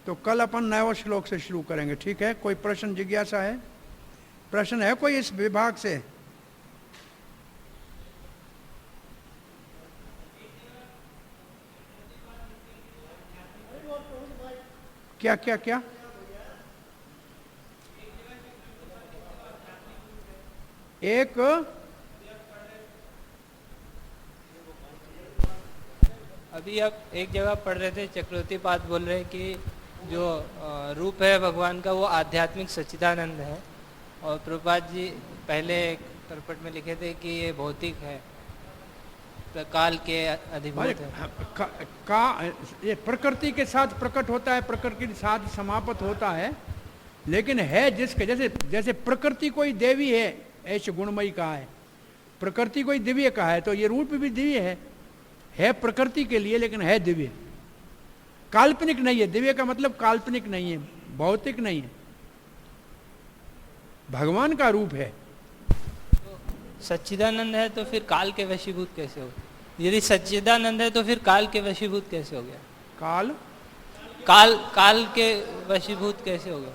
तो कल अपन नए श्लोक से शुरू करेंगे, ठीक है? कोई प्रश्न जिज्ञासा है? प्रश्न है कोई इस विभाग से? क्या क्या क्या? एक अभी आप एक जगह पढ़ रहे थे, चक्रवर्ती पाद बोल रहे हैं कि जो रूप है भगवान का वो आध्यात्मिक सच्चिदानंद है। और प्रभुपाद जी पहले एक तरपट में लिखे थे कि ये भौतिक है, तो काल के अधिभूत है। ये प्रकृति के साथ प्रकट होता है, प्रकृति के साथ समाप्त होता है। लेकिन है जिसके, जैसे प्रकृति कोई देवी है, ऐसे गुणमयी कहा है, प्रकृति कोई दिव्य कहा है, तो ये रूप भी दिव्य है प्रकृति के लिए, लेकिन है दिव्य, काल्पनिक नहीं है। दिव्य का मतलब काल्पनिक नहीं है, भौतिक नहीं है, भगवान का रूप है। तो सच्चिदानंद है तो फिर काल के वशीभूत कैसे हो? यदि सच्चिदानंद है तो फिर काल के वशीभूत कैसे हो गया? काल के वशीभूत कैसे हो गया?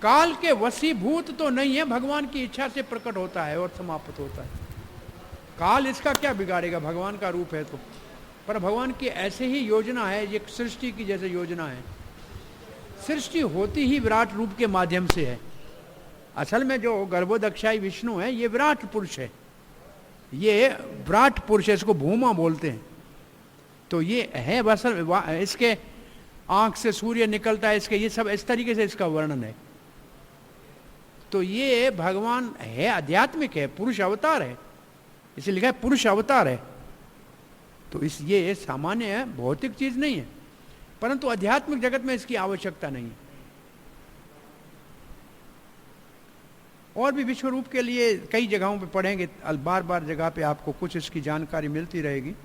काल के वशीभूत तो नहीं है, भगवान की इच्छा से प्रकट होता है और समाप्त होता है। काल इसका क्या बिगाड़ेगा, भगवान का रूप है तो। पर भगवान की ऐसे ही योजना है, ये सृष्टि की जैसे योजना है। सृष्टि होती ही विराट रूप के माध्यम से है। असल में जो गर्भोदक्षाई विष्णु है ये विराट पुरुष है, ये विराट पुरुष है, इसको भूमा बोलते हैं। तो ये है बस, इसके आंख से सूर्य निकलता है, इसके ये सब इस तरीके से इसका वर्णन है। तो ये भगवान है, आध्यात्मिक है, पुरुष अवतार है, इसे लिखा है पुरुष अवतार है। तो इस ये सामान्य है, भौतिक चीज नहीं है, परंतु आध्यात्मिक जगत में इसकी आवश्यकता नहीं है। और भी विश्व रूप के लिए कई जगहों पे पढ़ेंगे, बार बार जगह पे आपको कुछ इसकी जानकारी मिलती रहेगी।